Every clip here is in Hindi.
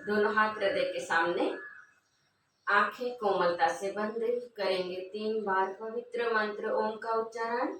दोनों हाथ हृदय के सामने, आंखें कोमलता से बंद करेंगे। 3 बार पवित्र मंत्र ओम का उच्चारण।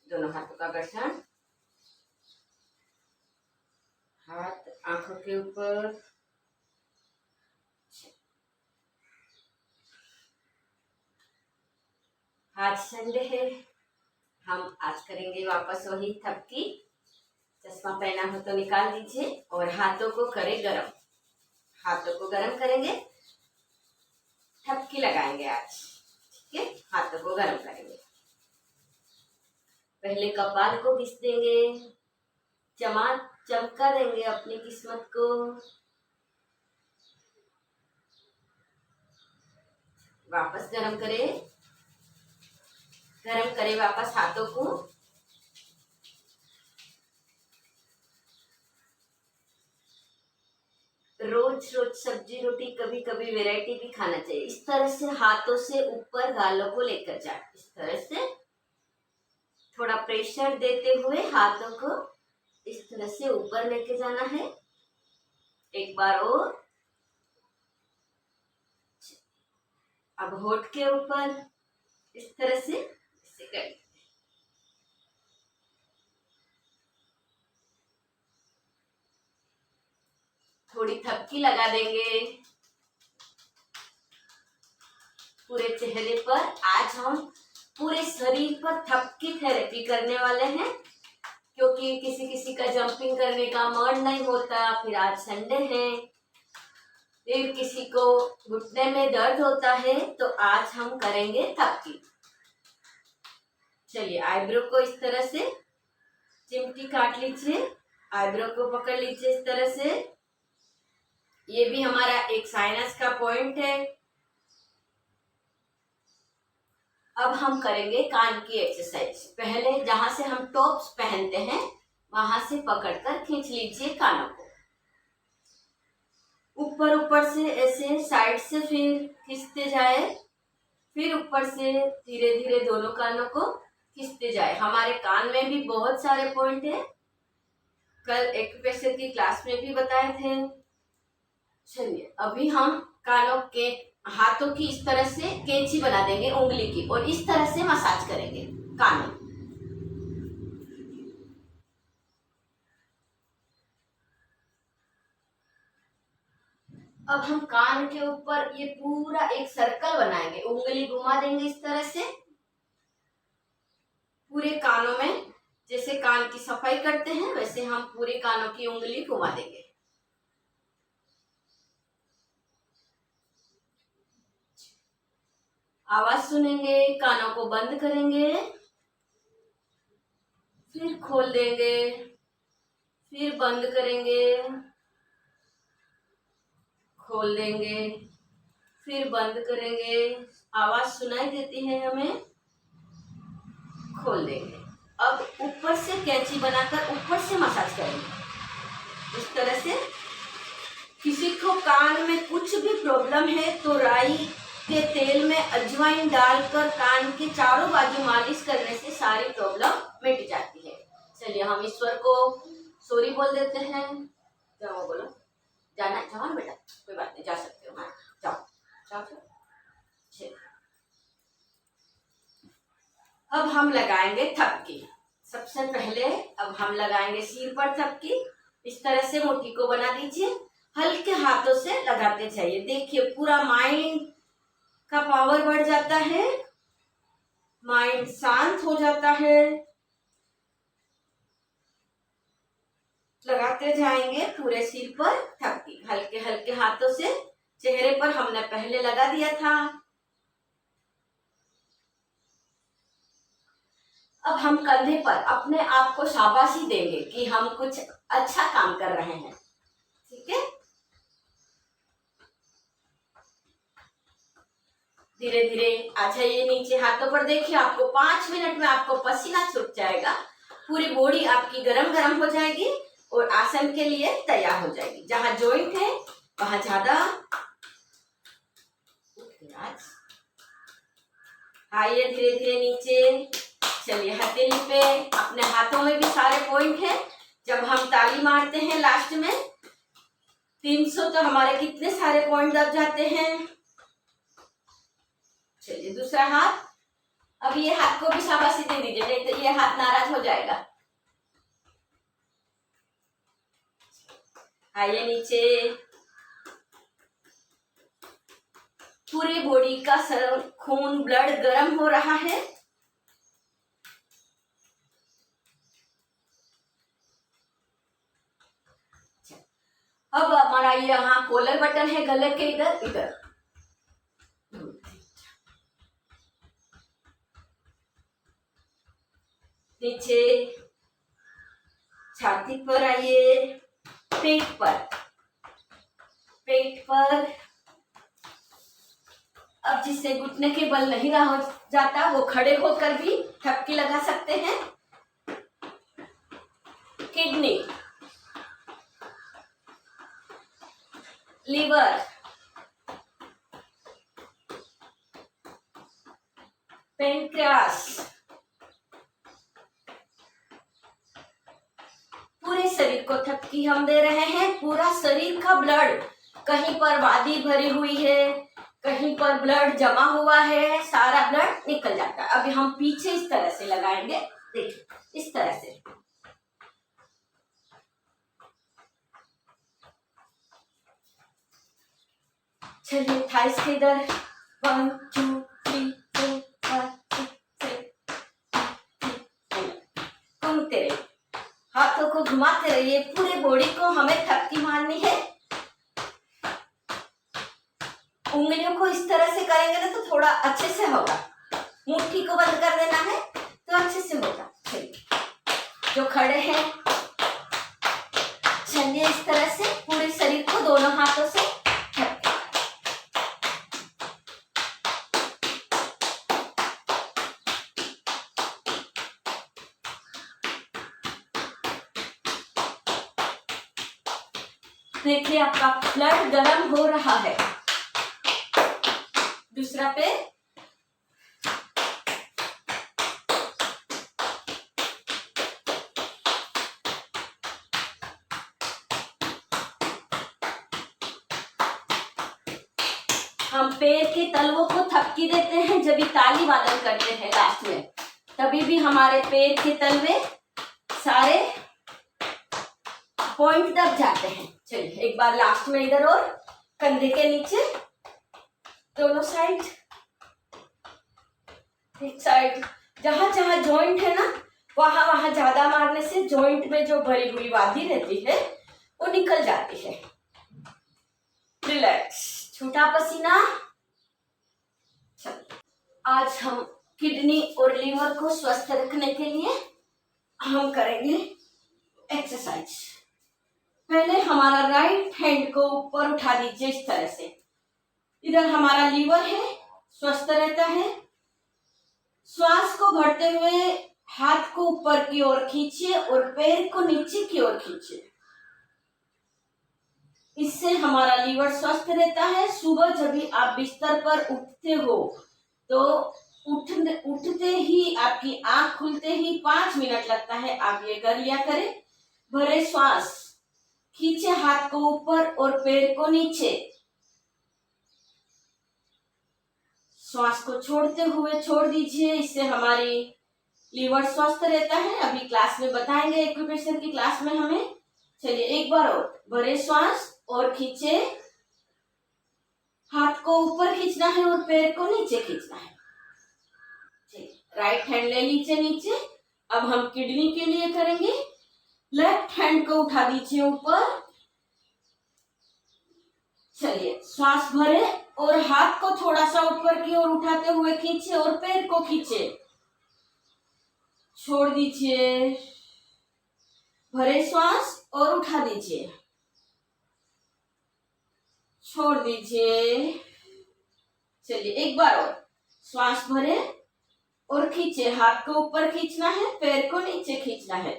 दोनों हाथों का घर्षण, हाथ आंखों के ऊपर, हाथ संडे है। हम आज करेंगे वापस वही थपकी। चश्मा पहना हो तो निकाल दीजिए और हाथों को करें गरम। हाथों को गरम करेंगे, थपकी लगाएंगे आज। ठीक है, हाथों को गरम करेंगे। पहले कपाल को घिस देंगे, चमका देंगे अपनी किस्मत को। वापस गरम करें, वापस हाथों को। रोज रोज सब्जी रोटी, कभी कभी वैरायटी भी खाना चाहिए। इस तरह से हाथों से ऊपर गालों को लेकर जाए। इस तरह से थोड़ा प्रेशर देते हुए हाथों को इस तरह से ऊपर लेके जाना है। एक बार और। अब होठ के ऊपर इस तरह से करें। थोड़ी थपकी लगा देंगे पूरे चेहरे पर। आज हम पूरे शरीर पर थपकी थेरेपी करने वाले हैं, क्योंकि किसी किसी का जंपिंग करने का मन नहीं होता, फिर आज संडे है, फिर किसी को घुटने में दर्द होता है, तो आज हम करेंगे थपकी। चलिए, आईब्रो को इस तरह से चिमटी काट लीजिए, आईब्रो को पकड़ लीजिए इस तरह से। ये भी हमारा एक साइनस का पॉइंट है। अब हम करेंगे कान की एक्सरसाइज। पहले जहां से हम टॉप्स पहनते हैं वहां से पकड़कर खींच लीजिए कानों को। ऊपर ऊपर से ऐसे साइड से फिर खींचते जाए, फिर ऊपर से धीरे धीरे दोनों कानों को खींचते जाए। हमारे कान में भी बहुत सारे पॉइंट है, कल एक्यूप्रेशर की क्लास में भी बताए थे। चलिए, अभी हम कानों के हाथों की इस तरह से कैंची बना देंगे उंगली की, और इस तरह से मसाज करेंगे कानों। अब हम कान के ऊपर ये पूरा एक सर्कल बनाएंगे, उंगली घुमा देंगे इस तरह से पूरे कानों में। जैसे कान की सफाई करते हैं वैसे हम पूरे कानों की उंगली घुमा देंगे। आवाज सुनेंगे, कानों को बंद करेंगे, फिर खोल देंगे, फिर बंद करेंगे, खोल देंगे, फिर बंद करेंगे। आवाज सुनाई देती है हमें, खोल देंगे। अब ऊपर से कैंची बनाकर ऊपर से मसाज करेंगे इस तरह से। किसी को कान में कुछ भी प्रॉब्लम है तो राई के तेल में अजवाइन डालकर कान के चारों बाजू मालिश करने से सारी प्रॉब्लम मिट जाती है। चलिए, हम ईश्वर को सॉरी बोल देते हैं। जाओ, बोलो, जाना है? जाओ बेटा, कोई बात नहीं, जा सकते हो। हाँ, जाओ जाओ जाओ। अब हम लगाएंगे थपकी। सबसे पहले अब हम लगाएंगे सिर पर थपकी। इस तरह से मुट्ठी को बना दीजिए, हल्के हाथों से लगाते जाइए। देखिए, पूरा माइंड का पावर बढ़ जाता है, माइंड शांत हो जाता है। लगाते जाएंगे पूरे सिर पर थपकी, हल्के हल्के हाथों से। चेहरे पर हमने पहले लगा दिया था। अब हम कंधे पर अपने आप को शाबाशी देंगे कि हम कुछ अच्छा काम कर रहे हैं। ठीक है, धीरे धीरे आ जाइए नीचे, हाथों पर देखिए आपको 5 मिनट में आपको पसीना छूट जाएगा, पूरी बॉडी आपकी गरम गरम हो जाएगी और आसन के लिए तैयार हो जाएगी। जहां जॉइंट है वहां ज्यादा आइए, धीरे धीरे नीचे चलिए। हथेली पे, अपने हाथों में भी सारे पॉइंट है। जब हम ताली मारते हैं लास्ट में 300 तो हमारे कितने सारे पॉइंट दब जाते हैं। चलिए दूसरा हाथ, अब ये हाथ को भी शाबाशी दे दीजिए, नहीं तो ये हाथ नाराज हो जाएगा। आइए नीचे, पूरी बॉडी का खून ब्लड गर्म हो रहा है। अब हमारा ये यहाँ कॉलर बटन है गले के इधर इधर, नीचे छाती पर आइए, पेट पर, पेट पर। अब जिससे घुटने के बल नहीं रहा हो जाता वो खड़े होकर भी थपकी लगा सकते हैं। किडनी, लीवर, पेनक्रियास, पूरे शरीर को थपकी हम दे रहे हैं। पूरा शरीर का ब्लड, कहीं पर वादी भरी हुई है, कहीं पर ब्लड जमा हुआ है, सारा ब्लड निकल जाता है। अभी हम पीछे इस तरह से लगाएंगे, देखिए इस तरह से। चलिए थाइस के इधर 1 2 3 4 5 6 7 घूमते रहिए, हाथों को घुमाते रहिए, पूरे बॉडी को हमें थपकी मारनी है। उंगलियों को इस तरह से करेंगे ना तो थोड़ा अच्छे से होगा। मुट्ठी को बंद कर देना है तो अच्छे से होगा। चलिए जो खड़े हैं चलिए इस तरह से पूरे शरीर को दोनों हाथों से देखिए आपका ब्लड गर्म हो रहा है। दूसरा पे हम पैर के तलवों को थपकी देते हैं जब भी ताली वादन करते हैं लास्ट में, तभी भी हमारे पैर के तलवे सारे पॉइंट दब जाते हैं। चलिए एक बार लास्ट में इधर, और कंधे के नीचे दोनों साइड, एक साइड, जहां जहां जॉइंट है ना वहां वहां ज्यादा मारने से जॉइंट में जो भरी हुई वादी रहती है वो निकल जाती है। रिलैक्स, छूटा पसीना। चलिए आज हम किडनी और लीवर को स्वस्थ रखने के लिए हम करेंगे एक्सरसाइज। पहले हमारा राइट हैंड को ऊपर उठा दीजिए इस तरह से। इधर हमारा लीवर है, स्वस्थ रहता है। श्वास को भरते हुए हाथ को ऊपर की ओर खींचिए और पैर को नीचे की ओर खींचिए। इससे हमारा लीवर स्वस्थ रहता है। सुबह जब भी आप बिस्तर पर उठते हो तो उठते ही आपकी आंख खुलते ही 5 मिनट लगता है, आप ये कर लिया करें। भरे श्वास, खींचे हाथ को ऊपर और पैर को नीचे। श्वास को छोड़ते हुए छोड़ दीजिए, इससे हमारी लीवर स्वस्थ रहता है। अभी क्लास में बताएंगे, एक्यूप्रेशर की क्लास में हमें। चलिए एक बार और, भरे श्वास और खींचे, हाथ को ऊपर खींचना है और पैर को नीचे खींचना है। राइट हैंड ले लीजिए नीचे। अब हम किडनी के लिए करेंगे। लेफ्ट हैंड को उठा दीजिए ऊपर। चलिए श्वास भरे और हाथ को थोड़ा सा ऊपर की ओर उठाते हुए खींचे और पैर को खींचे, छोड़ दीजिए। भरे श्वास और उठा दीजिए, छोड़ दीजिए। चलिए एक बार और श्वास भरे और खींचे, हाथ को ऊपर खींचना है, पैर को नीचे खींचना है,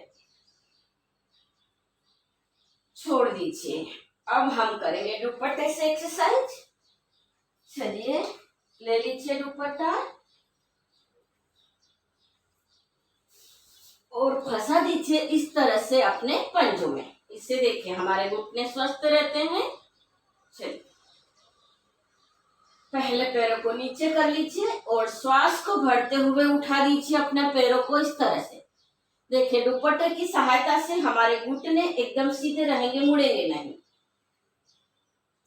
छोड़ दीजिए। अब हम करेंगे दुपट्टे से एक्सरसाइज। चलिए ले लीजिए दुपट्टा और फंसा दीजिए इस तरह से अपने पंजों में। इससे देखिए हमारे घुटने स्वस्थ रहते हैं। चलिए पहले पैरों को नीचे कर लीजिए और श्वास को भरते हुए उठा दीजिए अपने पैरों को इस तरह से। देखिए दुपट्टे की सहायता से हमारे घुटने एकदम सीधे रहेंगे, मुड़ेंगे नहीं।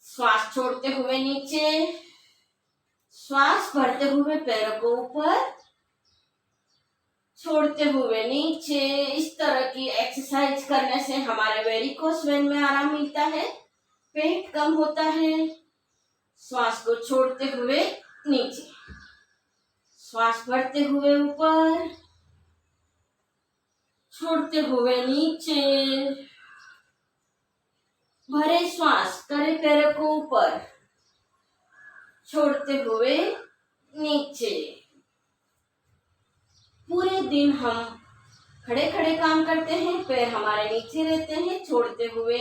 श्वास छोड़ते हुए नीचे, श्वास भरते हुए पैरों को ऊपर, छोड़ते हुए नीचे। इस तरह की एक्सरसाइज करने से हमारे वेरिकोस वेन में आराम मिलता है, पेट कम होता है। श्वास को छोड़ते हुए नीचे, श्वास भरते हुए ऊपर, छोड़ते हुए नीचे। भरे श्वास करें पैरों को ऊपर, छोड़ते हुए नीचे। पूरे दिन हम खड़े खड़े काम करते हैं, पैर हमारे नीचे रहते हैं, छोड़ते हुए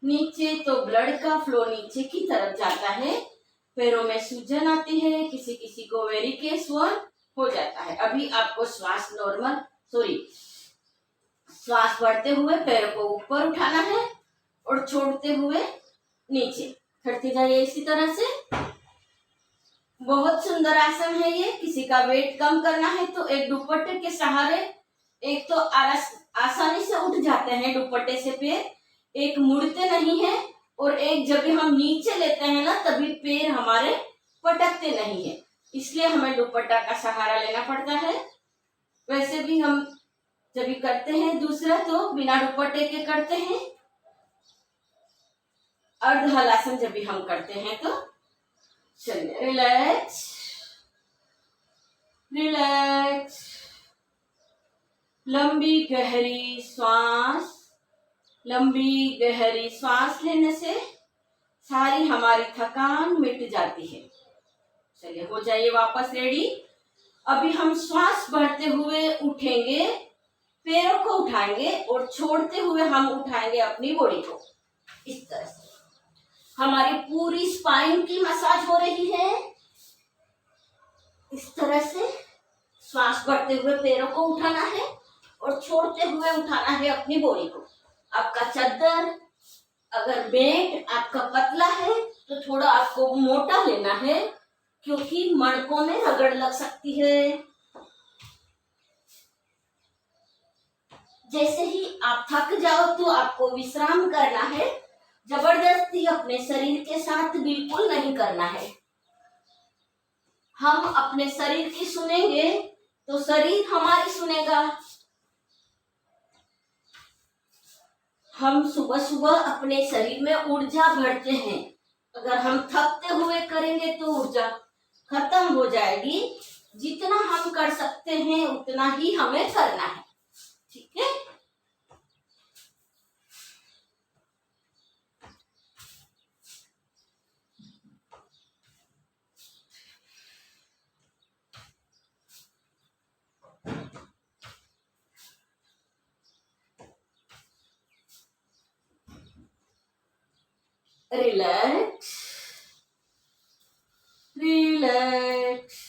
नीचे, तो ब्लड का फ्लो नीचे की तरफ जाता है, पैरों में सूजन आती है, किसी किसी को वेरिकेस वेन हो जाता है। अभी आपको श्वास श्वास बढ़ते हुए पैरों को ऊपर उठाना है और छोड़ते हुए नीचे करते जाइए इसी तरह से। बहुत सुंदर आसन है ये। किसी का वेट कम करना है तो एक दुपट्टे के सहारे, एक तो आसानी से उठ जाते हैं दुपट्टे से पैर, एक मुड़ते नहीं है, और एक जब भी हम नीचे लेते हैं ना तभी पैर हमारे पटकते नहीं है, इसलिए हमें दुपट्टा का सहारा लेना पड़ता है। वैसे भी हम जब भी करते हैं दूसरा तो बिना दुपट्टे के करते हैं। अर्ध हलासन जब भी हम करते हैं तो चलिए रिलैक्स रिलैक्स। लंबी गहरी सांस, लंबी गहरी सांस लेने से सारी हमारी थकान मिट जाती है। चलिए हो जाइए वापस रेडी। अभी हम श्वास भरते हुए उठेंगे, पैरों को उठाएंगे और छोड़ते हुए हम उठाएंगे अपनी बॉडी को इस तरह से। हमारी पूरी स्पाइन की मसाज हो रही है इस तरह से। श्वास भरते हुए पैरों को उठाना है और छोड़ते हुए उठाना है अपनी बॉडी को। आपका चद्दर, अगर बेड आपका पतला है तो थोड़ा आपको मोटा लेना है, क्योंकि मणकों में रगड़ लग सकती है। जैसे ही आप थक जाओ तो आपको विश्राम करना है, जबरदस्ती अपने शरीर के साथ बिल्कुल नहीं करना है। हम अपने शरीर की सुनेंगे तो शरीर हमारी सुनेगा। हम सुबह सुबह अपने शरीर में ऊर्जा भरते हैं, अगर हम थकते हुए करेंगे तो ऊर्जा खत्म हो जाएगी। जितना हम कर सकते हैं उतना ही हमें करना है, ठीक है। रिलैक्स रिलैक्स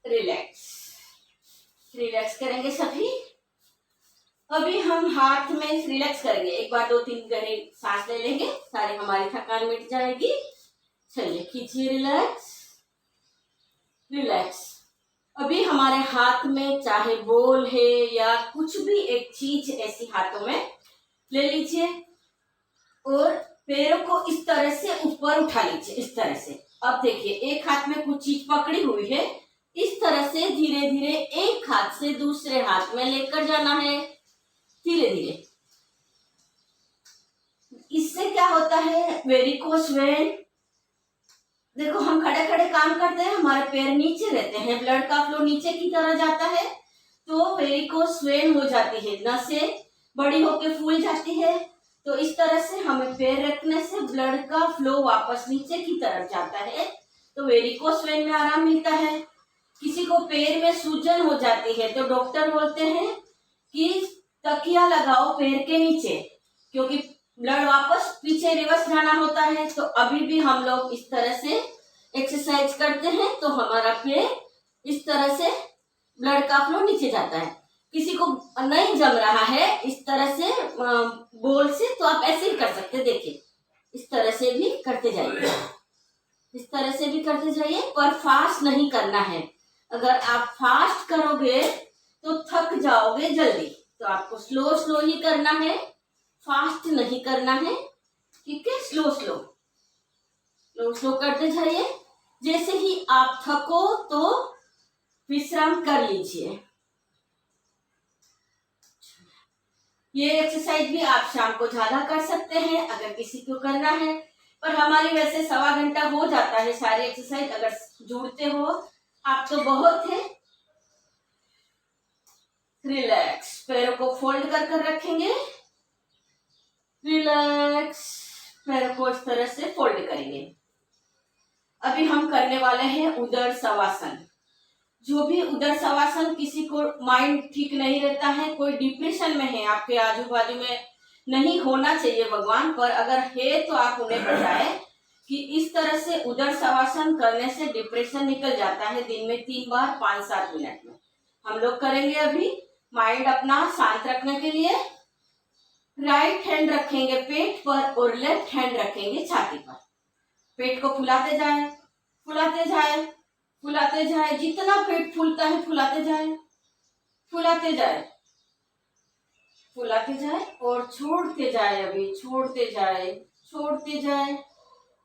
रिलैक्स रिलैक्स करेंगे सभी। अभी हम हाथ में रिलैक्स करेंगे, एक बार 2-3 गहरी सांस ले लेंगे, सारी हमारी थकान मिट जाएगी। चलिए खींचिए रिलैक्स रिलैक्स। अभी हमारे हाथ में चाहे बॉल है या कुछ भी एक चीज ऐसी हाथों में ले लीजिए और पैरों को इस तरह से ऊपर उठा लीजिए इस तरह से। अब देखिए एक हाथ में कुछ चीज पकड़ी हुई है, इस तरह से धीरे धीरे एक हाथ से दूसरे हाथ में लेकर जाना है धीरे धीरे। इससे क्या होता है, वेरिकोस वेन, देखो हम खड़े खड़े काम करते हैं, हमारे पैर नीचे रहते हैं, ब्लड का फ्लो नीचे की तरह जाता है तो वेरिकोस वेन हो जाती है, नसें बड़ी होके फूल जाती है तो इस तरह से हमें पैर रखने से ब्लड का फ्लो वापस नीचे की तरफ जाता है, तो वेरिकोस वेन में आराम मिलता है। किसी को पैर में सूजन हो जाती है तो डॉक्टर बोलते हैं कि तकिया लगाओ पैर के नीचे, क्योंकि ब्लड वापस पीछे रिवर्स जाना होता है। तो अभी भी हम लोग इस तरह से एक्सरसाइज करते हैं तो हमारा पैर इस तरह से ब्लड का फ्लो नीचे जाता है। किसी को नहीं जम रहा है इस तरह से बोल से, तो आप ऐसे ही कर सकते, देखिए इस तरह से भी करते जाइए, इस तरह से भी करते जाइए, पर फास्ट नहीं करना है। अगर आप फास्ट करोगे तो थक जाओगे जल्दी, तो आपको स्लो स्लो ही करना है, फास्ट नहीं करना है, ठीक है। स्लो स्लो स्लो स्लो करते जाइए। जैसे ही आप थको तो विश्राम कर लीजिए। ये एक्सरसाइज भी आप शाम को ज्यादा कर सकते हैं अगर किसी को करना है, पर हमारी वैसे 1.25 घंटा हो जाता है सारी एक्सरसाइज। अगर जुड़ते हो आप तो बहुत है। रिलैक्स, पैरों को फोल्ड कर कर रखेंगे, रिलैक्स, पैरों को इस तरह से फोल्ड करेंगे। अभी हम करने वाले हैं उदर शवासन। जो भी उदर शवासन, किसी को माइंड ठीक नहीं रहता है, कोई डिप्रेशन में है, आपके आजू बाजू में नहीं होना चाहिए भगवान, पर अगर है तो आप उन्हें बताएं कि इस तरह से उदर शवासन करने से डिप्रेशन निकल जाता है। दिन में 3 बार 5-7 मिनट में हम लोग करेंगे। अभी माइंड अपना शांत रखने के लिए राइट हैंड रखेंगे पेट पर और लेफ्ट हैंड रखेंगे छाती पर। पेट को फुलाते जाए, फुलाते जाए, फुलाते जाए, जितना पेट फूलता है फुलाते जाए, फुलाते जाए, फुलाते जाए और छोड़ते जाए। अभी छोड़ते जाए, छोड़ते जाए।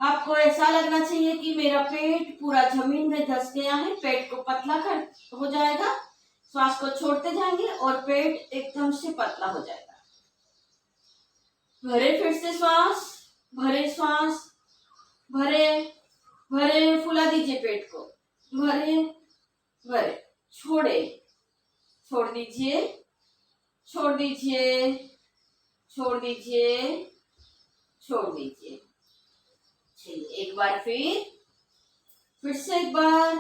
आपको ऐसा लगना चाहिए कि मेरा पेट पूरा जमीन में धंस गया है, पेट को पतला कर हो जाएगा। श्वास को छोड़ते जाएंगे और पेट एकदम से पतला हो जाएगा। भरे, फिर से श्वास, भरे श्वास, भरे भरे, फुला दीजिए पेट को, भरे भरे, छोड़े, छोड़ दीजिए, छोड़ दीजिए, छोड़ दीजिए, छोड़ दीजिए। चलिए एक बार फिर से एक बार,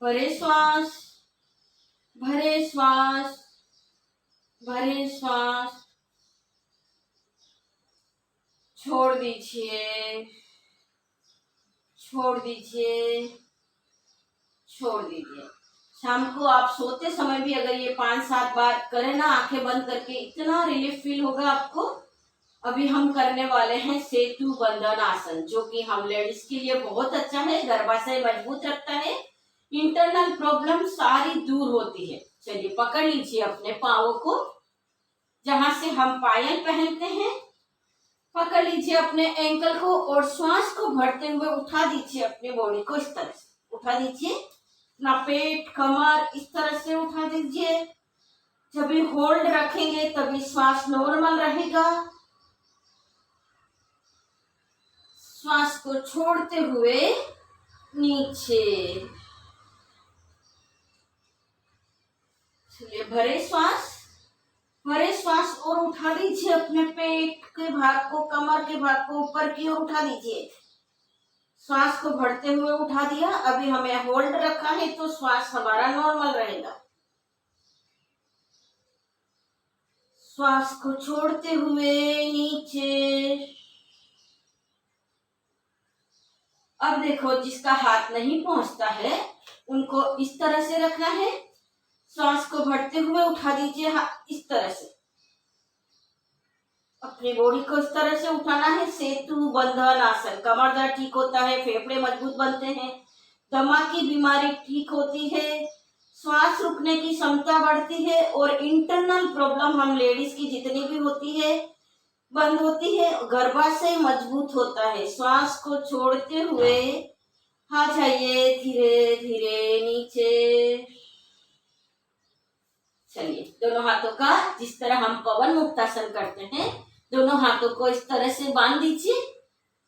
भरे श्वास, भरे श्वास, भरे श्वास, छोड़ दीजिए, छोड़ दीजिए, छोड़ दीजिए। शाम को आप सोते समय भी अगर ये 5-7 बार करें ना, आंखें बंद करके, इतना रिलीफ फील होगा आपको। अभी हम करने वाले हैं सेतु बंधन आसन, जो कि हम लेडीज के लिए बहुत अच्छा है, गर्भाशय मजबूत रखता है, इंटरनल प्रॉब्लम सारी दूर होती है। चलिए पकड़ लीजिए अपने पाँवों को, जहां से हम पायल पहनते हैं, पकड़ लीजिए अपने एंकल को और श्वास को भरते हुए उठा दीजिए अपनी बॉडी को, इस तरह से उठा दीजिए अपना पेट, कमर इस तरह से उठा दीजिए। जब भी होल्ड रखेंगे तभी श्वास नॉर्मल रहेगा। श्वास को छोड़ते हुए नीचे, चलिए भरे श्वास, भरे श्वास और उठा दीजिए अपने पेट के भाग को, कमर के भाग को ऊपर की ओर उठा दीजिए। श्वास को भरते हुए उठा दिया। अभी हमें होल्ड रखा है तो श्वास हमारा नॉर्मल रहेगा। श्वास को छोड़ते हुए नीचे। अब देखो, जिसका हाथ नहीं पहुंचता है उनको इस तरह से रखना है। श्वास को भरते हुए उठा दीजिए इस तरह से, अपनी बॉडी को इस तरह से उठाना है। सेतु बंधन आसन, कमर दर्द ठीक होता है, फेफड़े मजबूत बनते हैं, दमा की बीमारी ठीक होती है, श्वास रुकने की क्षमता बढ़ती है और इंटरनल प्रॉब्लम हम लेडीज की जितनी भी होती है बंद होती है, गर्भाशय मजबूत होता है। श्वास को छोड़ते हुए आ जाइए धीरे धीरे नीचे। चलिए दोनों हाथों का, जिस तरह हम पवन मुक्तासन करते हैं, दोनों हाथों को इस तरह से बांध दीजिए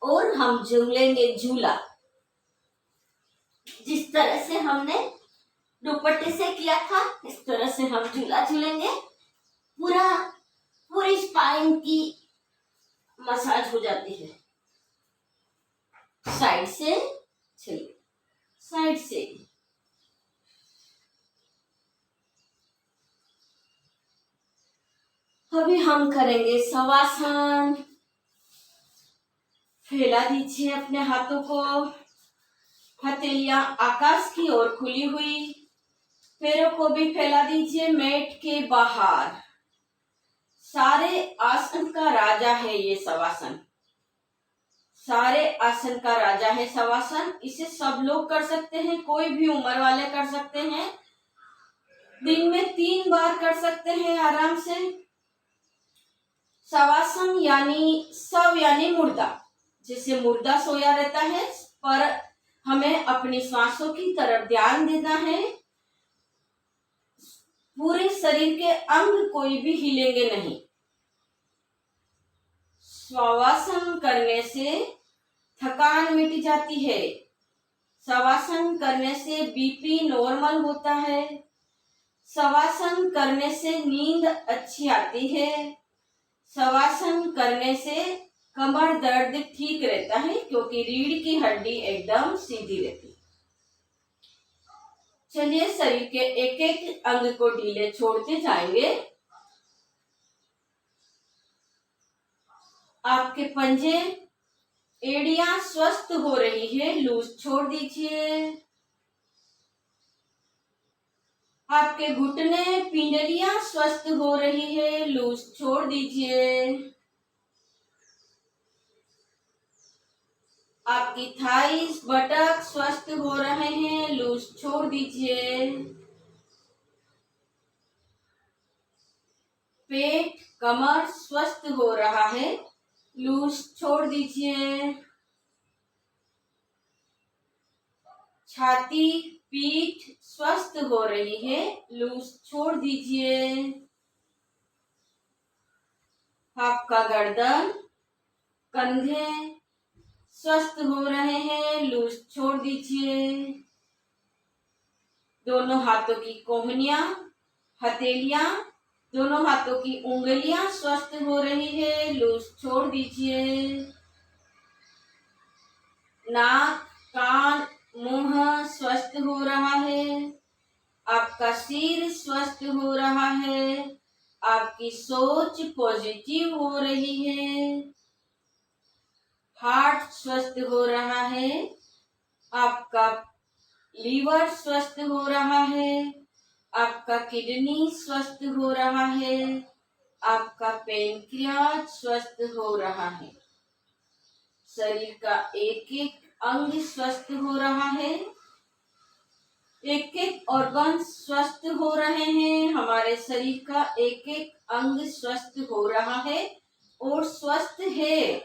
और हम झूलेंगे झूला। जिस तरह से हमने दुपट्टे से किया था इस तरह से हम झूला झूलेंगे। पूरी स्पाइन की मसाज हो जाती है। साइड से, चलिए साइड से। अभी हम करेंगे शवासन। फैला दीजिए अपने हाथों को, हथेलियां आकाश की ओर खुली हुई, पैरों को भी फैला दीजिए मैट के बाहर। सारे आसन का राजा है ये शवासन, सारे आसन का राजा है शवासन। इसे सब लोग कर सकते हैं, कोई भी उम्र वाले कर सकते हैं। दिन में 3 बार कर सकते हैं आराम से। शवासन यानी शव यानी मुर्दा, जैसे मुर्दा सोया रहता है, पर हमें अपनी सांसों की तरफ ध्यान देना है। पूरे शरीर के अंग कोई भी हिलेंगे नहीं। शवासन करने से थकान मिट जाती है। शवासन करने से बीपी नॉर्मल होता है। शवासन करने से नींद अच्छी आती है। शवासन करने से कमर दर्द ठीक रहता है, क्योंकि रीढ़ की हड्डी एकदम सीधी रहती है। चलिए शरीर के एक एक अंग को ढीले छोड़ते जाएंगे। आपके पंजे, एड़ियां स्वस्थ हो रही है, लूज छोड़ दीजिए। आपके घुटने, पिंडलियां स्वस्थ हो रही है, लूज छोड़ दीजिए। आपकी थाइस, बटक स्वस्थ हो रहे हैं, लूज छोड़ दीजिए। पेट, कमर स्वस्थ हो रहा है, लूज छोड़ दीजिए। छाती, पीठ स्वस्थ हो रही है, लूज छोड़ दीजिए। आपका गर्दन, कंधे स्वस्थ हो रहे हैं, लूज छोड़ दीजिए। दोनों हाथों की कोहनियां, हथेलियां, दोनों हाथों की उंगलियां स्वस्थ हो रही है, लूज छोड़ दीजिए। नाक, कान, मुंह स्वस्थ हो रहा है। आपका सिर स्वस्थ हो रहा है। आपकी सोच पॉजिटिव हो रही है। हार्ट स्वस्थ हो रहा है। आपका लीवर स्वस्थ हो रहा है। आपका किडनी स्वस्थ हो रहा है। आपका पेनक्रियाज स्वस्थ हो रहा है। शरीर का एक एक अंग स्वस्थ हो रहा है। एक एक ऑर्गन स्वस्थ हो रहे हैं। हमारे शरीर का एक एक अंग स्वस्थ हो रहा है और स्वस्थ है।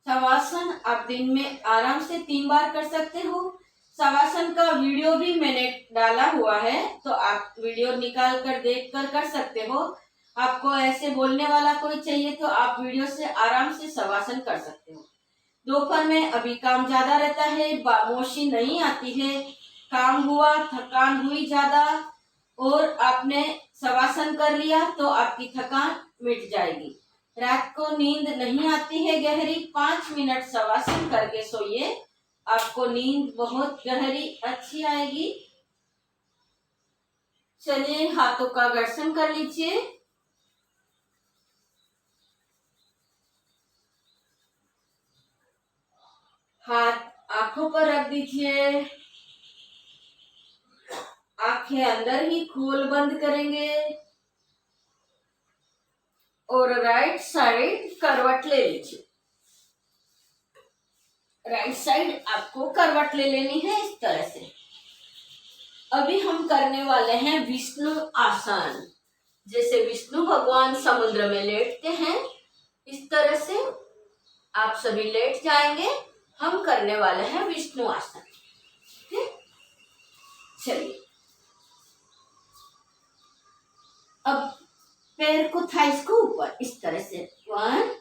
शवासन आप दिन में आराम से 3 बार कर सकते हो। शवासन का वीडियो भी मैंने डाला हुआ है, तो आप वीडियो निकाल कर देख कर सकते हो। आपको ऐसे बोलने वाला कोई चाहिए तो आप वीडियो से आराम से शवासन कर सकते हो। दोपहर में अभी काम ज्यादा रहता है, खामोशी नहीं आती है, काम हुआ, थकान हुई ज्यादा, और आपने शवासन कर लिया तो आपकी थकान मिट जाएगी। रात को नींद नहीं आती है गहरी, 5 मिनट शवासन करके सोइए, आपको नींद बहुत गहरी अच्छी आएगी। चलिए हाथों का घर्षण कर लीजिए। हाथ आंखों पर रख दीजिए। आंखें अंदर ही खोल बंद करेंगे और राइट साइड करवट ले लीजिए। राइट साइड आपको करवट ले लेनी है इस तरह से। अभी हम करने वाले हैं विष्णु आसन। जैसे विष्णु भगवान समुद्र में लेटते हैं, इस तरह से आप सभी लेट जाएंगे। हम करने वाले हैं विष्णु आसन। चलिए अब पैर को, थाइस को ऊपर इस तरह से 1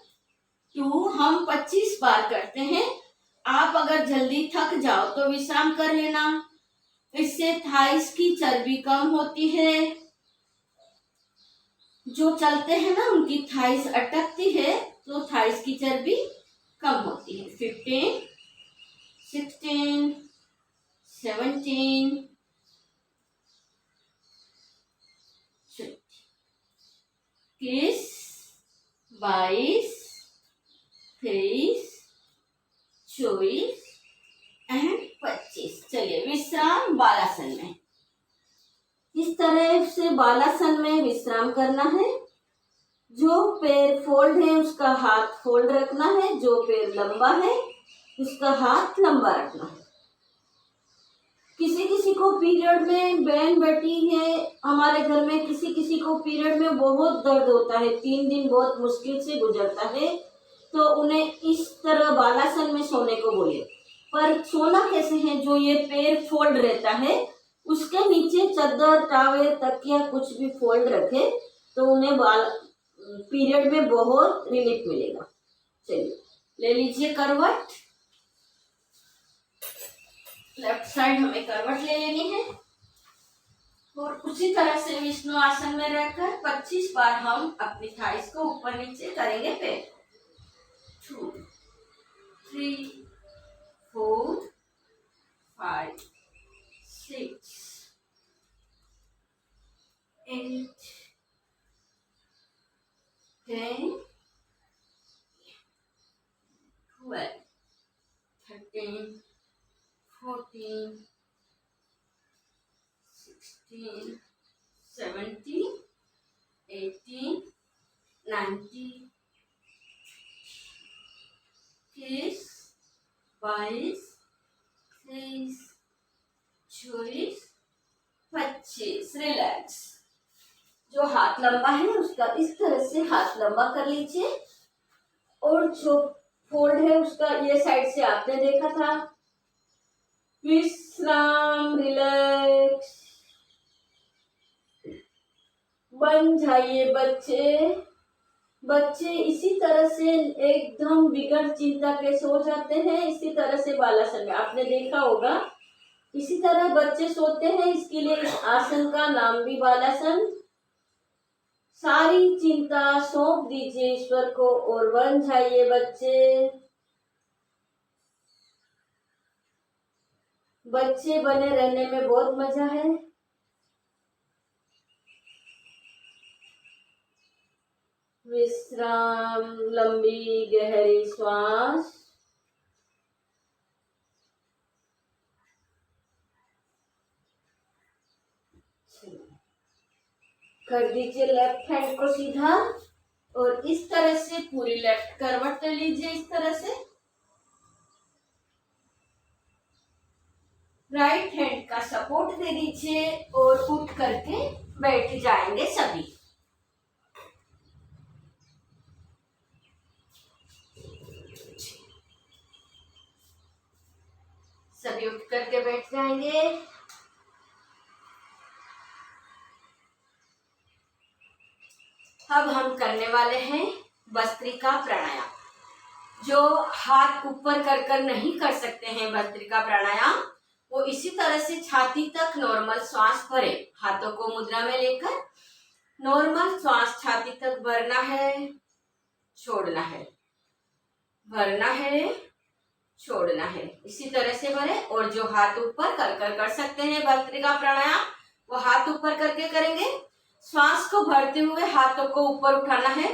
2 हम 25 बार करते हैं। आप अगर जल्दी थक जाओ तो विश्राम कर लेना, इससे थाइस की चर्बी कम होती है। जो चलते हैं ना उनकी थाइस अटकती है, तो थाइस की चर्बी कम होती है। 15, 16, 17, 21, 22, 23, 24 एंड 25। चलिए विश्राम बालासन में। इस तरह से बालासन में विश्राम करना है। जो पैर फोल्ड है उसका हाथ फोल्ड रखना है, जो पैर लंबा है उसका हाथ लंबा रखना है। किसी किसी को पीरियड में, बहन बेटी है हमारे घर में, किसी किसी को पीरियड में बहुत दर्द होता है, 3 दिन बहुत मुश्किल से गुजरता है, तो उन्हें इस तरह बालासन में सोने को बोले। पर सोना कैसे है? जो ये पैर फोल्ड रहता है उसके नीचे चादर, टावल, तकिया कुछ भी फोल्ड रखे तो उन्हें पीरियड में बहुत रिलीफ मिलेगा। चलिए ले लीजिए करवट। लेफ्ट साइड हमें करवट ले लेनी है और उसी तरह से विष्णु आसन में रहकर 25 बार हम अपनी थाइस को ऊपर नीचे करेंगे। पैर 2, 3, 4, 5, 6, 8, 10, 12, 13, 14, 16, 17, 18, 19, 20, 22, 23, 24, 25। रिलैक्स। जो हाथ लंबा है उसका इस तरह से हाथ लंबा कर लीजिए और जो फोल्ड है उसका ये साइड से आपने देखा था। विश्राम, रिलैक्स। बन जाइए बच्चे। बच्चे इसी तरह से एकदम बिगड़ चिंता के सो जाते हैं। इसी तरह से बालासन में आपने देखा होगा, इसी तरह बच्चे सोते हैं। इसके लिए इस आसन का नाम भी बालासन। सारी चिंता सौंप दीजिए ईश्वर को और बन जाइए बच्चे। बच्चे बने रहने में बहुत मजा है। विश्राम, लंबी गहरी श्वास। कर दीजिए लेफ्ट हैंड को सीधा और इस तरह से पूरी लेफ्ट करवट ले लीजिए। इस तरह से राइट हैंड का सपोर्ट दे दीजिए और उठ करके बैठ जाएंगे सभी। सभी उठ करके बैठ जाएंगे। अब हम करने वाले हैं भस्त्रिका प्राणायाम। जो हाथ ऊपर कर नहीं कर सकते हैं भस्त्रिका प्राणायाम, वो इसी तरह से छाती तक नॉर्मल श्वास भरे। हाथों को मुद्रा में लेकर नॉर्मल श्वास छाती तक भरना है, छोड़ना है, भरना है, छोड़ना है। इसी तरह से भरे। और जो हाथ ऊपर कर सकते हैं भस्त्रिका प्राणायाम, वो हाथ ऊपर करके करेंगे। श्वास को भरते हुए हाथों को ऊपर उठाना है।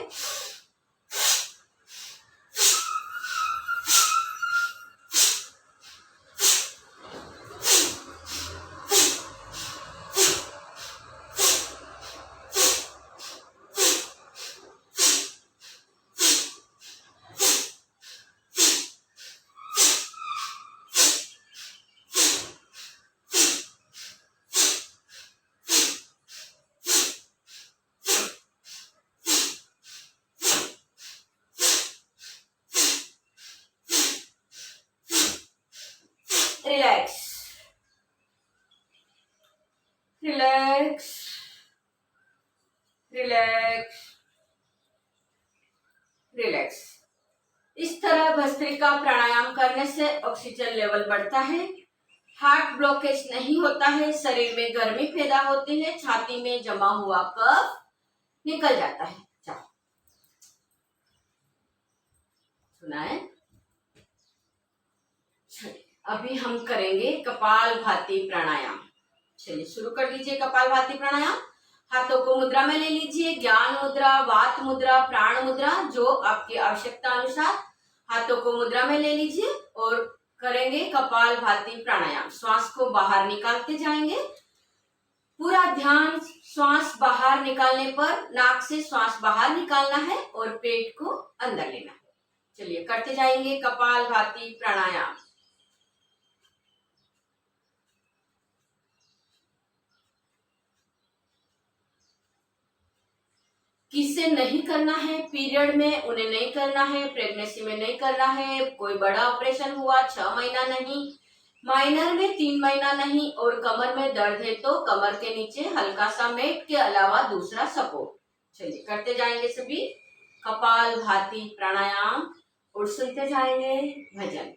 Relax, relax, relax, relax. इस तरह भस्त्रिका प्राणायाम करने से ऑक्सीजन लेवल बढ़ता है, हार्ट ब्लॉकेज नहीं होता है, शरीर में गर्मी पैदा होती है, छाती में जमा हुआ कफ निकल जाता है। चलो सुना है। चलिए अभी हम करेंगे कपालभाति प्राणायाम। चलिए शुरू कर लीजिए कपालभाति प्राणायाम। हाथों को मुद्रा में ले लीजिए, ज्ञान मुद्रा, वात मुद्रा, प्राण मुद्रा, जो आपकी आवश्यकता अनुसार हाथों को मुद्रा में ले लीजिए और करेंगे कपालभाति प्राणायाम। श्वास को बाहर निकालते जाएंगे, पूरा ध्यान श्वास बाहर निकालने पर, नाक से श्वास बाहर निकालना है और पेट को अंदर लेना है। चलिए करते जाएंगे कपालभाति प्राणायाम। किसे नहीं करना है पीरियड में उन्हें नहीं करना है, प्रेगनेंसी में नहीं करना है, कोई बड़ा ऑपरेशन हुआ 6 महीना नहीं, माइनर में 3 महीना नहीं, और कमर में दर्द है तो कमर के नीचे हल्का सा मेट के अलावा दूसरा सपोर्ट। चलिए करते जाएंगे सभी कपालभाति प्राणायाम और सुनते जाएंगे भजन।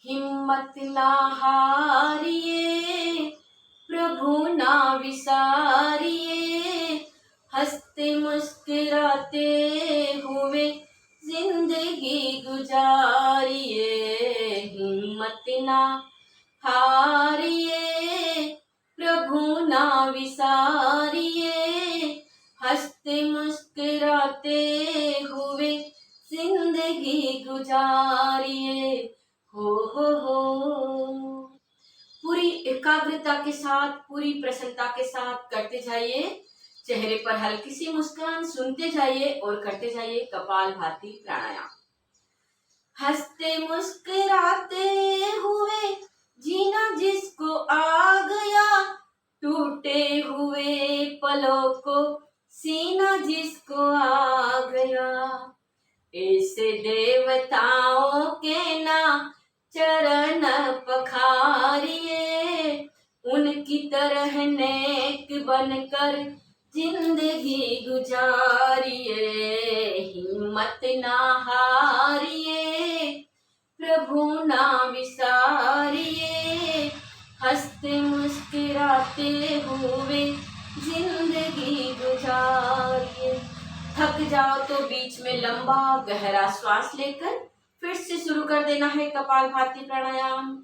हिम्मत ना हारिए, प्रभु ना विसारिए, हंसते मुस्कुराते हुए जिंदगी गुजारिए। हिम्मत ना हारिए, प्रभु ना विसारिए, हंसते मुस्कुराते हुए जिंदगी गुजारिए। हो पूरी एकाग्रता के साथ, पूरी प्रसन्नता के साथ करते जाइए। चेहरे पर हल्की सी मुस्कान, सुनते जाइए और करते जाइए कपालभाति प्राणायाम। हंसते मुस्कुराते हुए जीना जिसको आ गया, टूटे हुए पलों को सीना जिसको आ गया, ऐसे देवताओं के ना चरण पखारिए, उनकी तरह नेक बनकर जिंदगी गुजारिए। हिम्मत ना हारिए, प्रभु ना विसारिए, हंसते मुस्कुराते हुए जिंदगी गुजारिए। थक जाओ तो बीच में लंबा गहरा श्वास लेकर फिर से शुरू कर देना है कपालभाति प्राणायाम।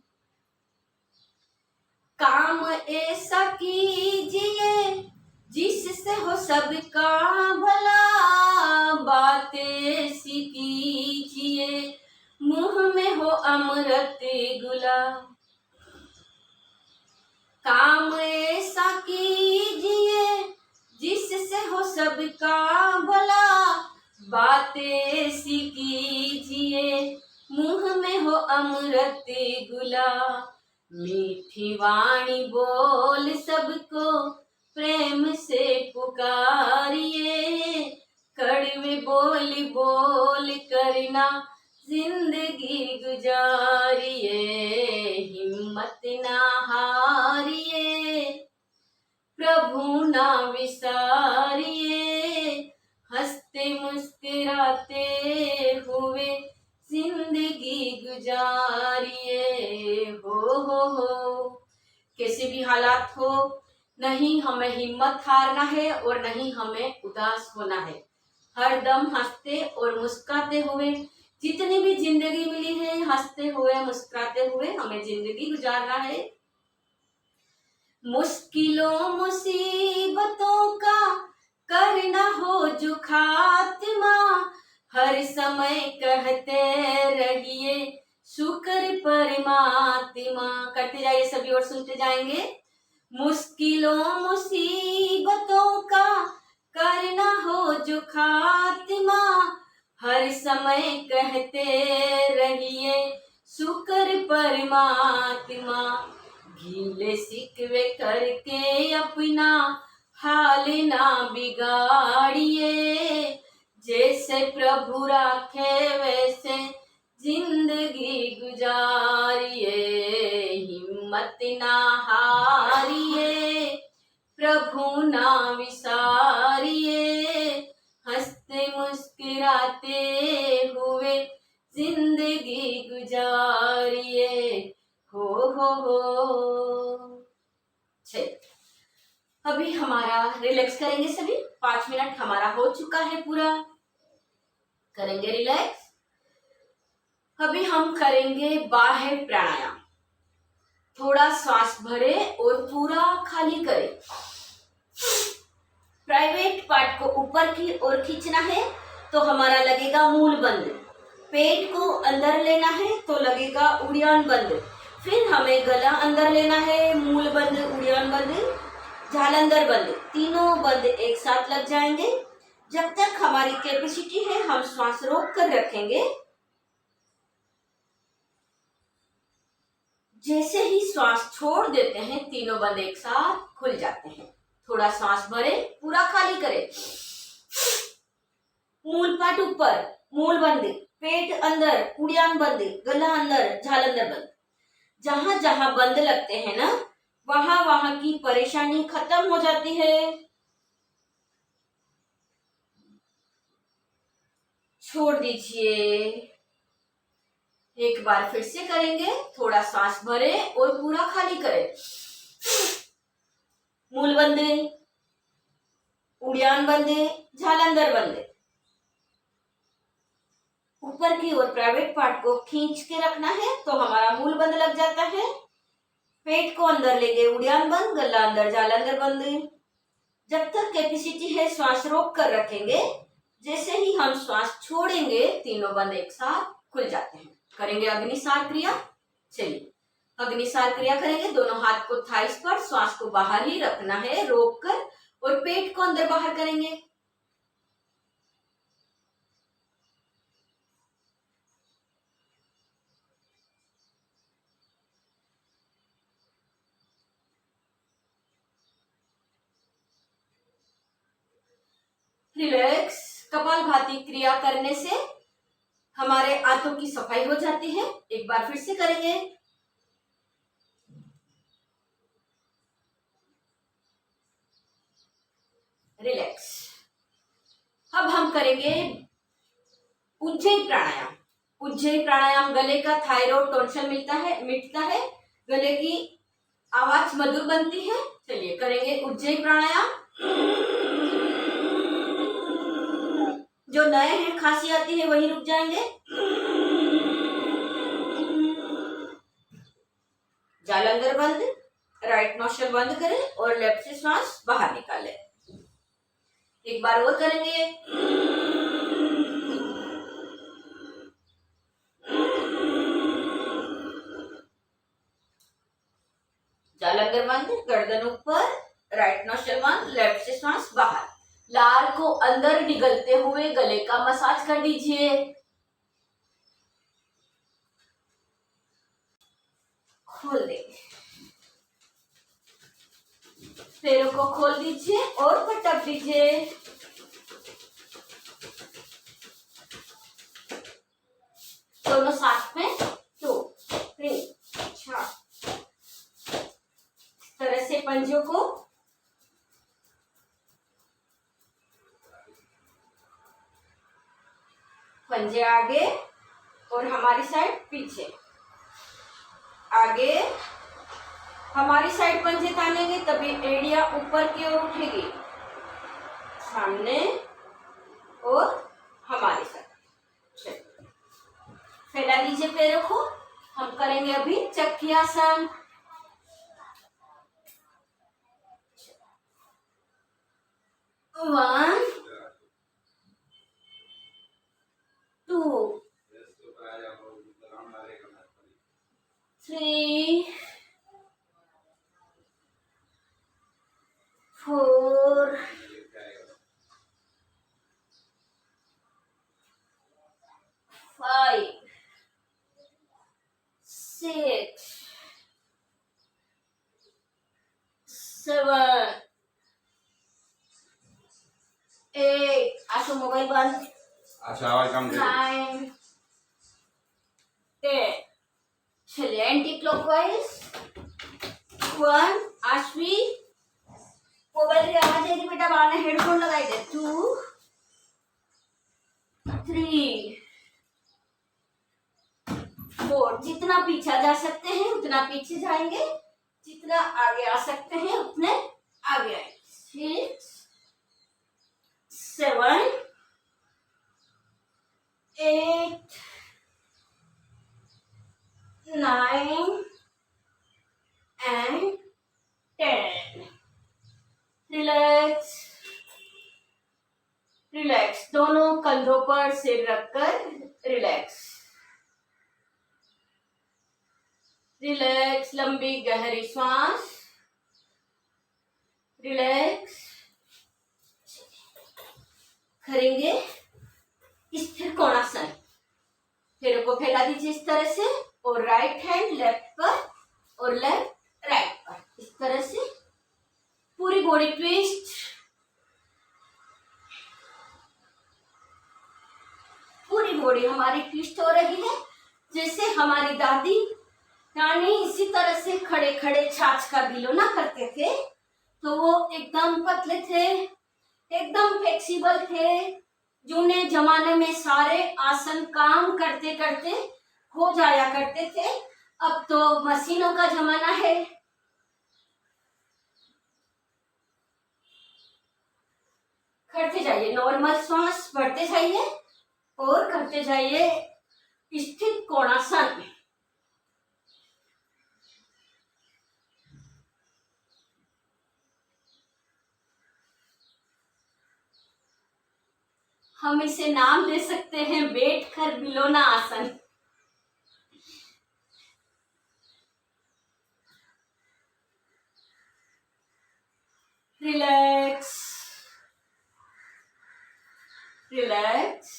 काम ऐसा कीजिए जिससे हो सबका भला, बातें ऐसी कीजिए मुंह में हो अमृत गुला। काम ऐसा कीजिए जिससे हो सबका भला, बातें ऐसी कीजिए मुंह में हो अमृत गुला। मीठी वाणी बोल सबको प्रेम से पुकारिए, कड़वे बोल बोल करना जिंदगी गुजारिए। हिम्मत ना हारिए, प्रभु ना विसारिए, हंसते मुस्कुराते हुए जिंदगी गुजारिए। हो कैसे भी हालात हो, नहीं हमें हिम्मत हारना है और नहीं हमें उदास होना है। हर दम हंसते और मुस्कुराते हुए, जितनी भी जिंदगी मिली है हंसते हुए मुस्कुराते हुए हमें जिंदगी गुजारना है। मुश्किलों मुसीबतों का करना हो जो खात्मा, हर समय कहते रहिए शुक्र परमात्मा। करते जाइए सभी और सुनते जाएंगे। मुश्किलों मुसीबतों का करना हो जो खात्मा, हर समय कहते रहिए शुक्र परमात्मा। गीले शिकवे करके अपना हाल ना बिगाड़िए, जैसे प्रभु राखे वैसे जिंदगी गुजारिए। हिम्मत ना हारिए, प्रभु ना विसारिए, हंसते मुस्कुराते हुए जिंदगी गुजारिए। हो अभी हमारा रिलैक्स रिलैक्स करेंगे सभी। 5 मिनट हमारा हो चुका है पूरा। करेंगे रिलैक्स। अभी हम करेंगे बाह्य प्राणायाम। थोड़ा सांस भरे और पूरा खाली करें। प्राइवेट पार्ट को ऊपर की ओर खींचना है तो हमारा लगेगा मूल बंद। पेट को अंदर लेना है तो लगेगा उड़ान बंद। फिर हमें गला अंदर लेना है, मूल बंद, उड़ान बंद, जालंधर बंद। तीनों बंद एक साथ लग जाएंगे। जब तक हमारी कैपेसिटी है हम श्वास रोक कर रखेंगे। जैसे ही श्वास छोड़ देते हैं तीनों बंद एक साथ खुल जाते हैं। थोड़ा सांस भरे, पूरा खाली करें। मूल पार्ट ऊपर, मूल बंद, पेट अंदर, उड़ान बंद, गला अंदर, जालंधर बंद। जहां जहां बंद लगते हैं ना वहां वहां की परेशानी खत्म हो जाती है। छोड़ दीजिए। एक बार फिर से करेंगे। थोड़ा सांस भरे और पूरा खाली करें। मूल बंद, उड़ान बंद, जालंधर बंद। ऊपर की ओर प्राइवेट पार्ट को खींच के रखना है तो हमारा मूल बंद लग जाता है। पेट को अंदर लेंगे, उड़ान बंद, गला अंदर, जालंधर बंद। जब तक कैपेसिटी है श्वास रोक कर रखेंगे। जैसे ही हम श्वास छोड़ेंगे तीनों बंद एक साथ खुल जाते हैं। करेंगे अग्निसार क्रिया। चलिए अग्निसार क्रिया करेंगे। दोनों हाथ को थाइस पर, श्वास को बाहर ही रखना है रोक कर, और पेट को अंदर बाहर करेंगे। रिलैक्स। कपालभाति क्रिया करने से हमारे आंतों की सफाई हो जाती है। एक बार फिर से करेंगे। रिलैक्स। अब हम करेंगे उज्जयी प्राणायाम। उज्जयी प्राणायाम गले का थायराइड टॉन्सिल मिटता है, गले की आवाज मधुर बनती है। चलिए करेंगे उज्जयी प्राणायाम। जो नए हैं खांसी आती है वही रुक जाएंगे। जालंधर बंद, राइट नोस्ट्रल बंद करें और लेफ्ट से श्वास बाहर निकालें। एक बार और करेंगे। जालंधर बंद, गर्दन ऊपर, राइट नोस्ट्रल बंद, लेफ्ट से श्वास बाहर। लार को अंदर निगलते हुए गले का मसाज कर दीजिए। खोल देंगे। पैरों को खोल दीजिए और पटक दीजिए। दोनों साथ में 2 3 4। इस तरह से पंजों को पंजे आगे और हमारी साइड पीछे। आगे हमारी साइड पंजे तानेंगे तभी एड़िया ऊपर की ओर उठेगी। सामने और हमारी साइड। फैला दीजिए पैरों को। हम करेंगे अभी चक्रियासन। वन 2 3 4 5 6 7 8। आशु मोबाइल बंद। अच्छा आवाज कम दे। 9 10। चलिए एंटी क्लॉकवाइज। 1 आश्वी मोबाइल की आवाज है बेटा, बाहर हेडफोन लगाई दे। 2 3 4। जितना पीछे जा सकते हैं उतना पीछे जाएंगे, जितना आगे आ सकते हैं उतने आगे आएंगे। 6 7, 8, 9 and 10. रिलैक्स रिलैक्स, दोनों कंधों पर सिर रखकर रिलैक्स रिलैक्स, लंबी गहरी श्वास, रिलैक्स। करेंगे स्थिर कोणासन, पैरों को फैला दीजिए इस तरह से और राइट हैंड लेफ्ट पर और लेफ्ट राइट पर, इस तरह से पूरी बॉडी ट्विस्ट, पूरी बॉडी हमारी ट्विस्ट हो रही है। जैसे हमारी दादी नानी इसी तरह से खड़े खड़े छाछ का भिगोना करते थे, तो वो एकदम पतले थे, एकदम फ्लेक्सिबल थे। जूने जमाने में सारे आसन काम करते करते हो जाया करते थे। अब तो मशीनों का जमाना है। करते जाइए, नॉर्मल श्वास बढ़ते जाइए और करते जाइए स्थिर कोणासन। हम इसे नाम दे सकते हैं बैठकर भिगोना आसन। रिलैक्स रिलैक्स,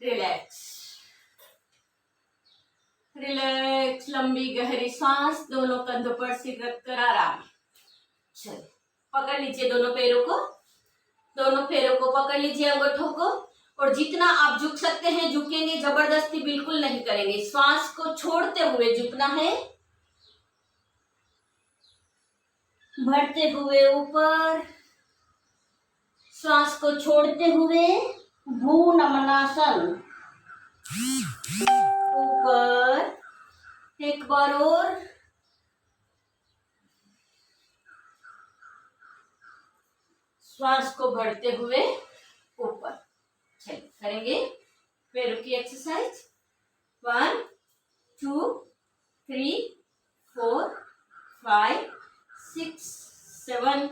रिलैक्स रिलैक्स, लंबी गहरी सांस, दोनों कंधों पर सिर रखकर आराम। चलिए, पकड़ लीजिए दोनों पैरों को, दोनों पैरों को पकड़ लीजिए, अंगूठों को, और जितना आप झुक सकते हैं झुकेंगे, जबरदस्ती बिल्कुल नहीं करेंगे। श्वास को छोड़ते हुए झुकना है, बढ़ते हुए ऊपर, श्वास को छोड़ते हुए भू नमनासन, ऊपर एक बार और, श्वास को भरते हुए ऊपर। चलिए करेंगे पैरों की एक्सरसाइज। 1 2 3 4 5 6 7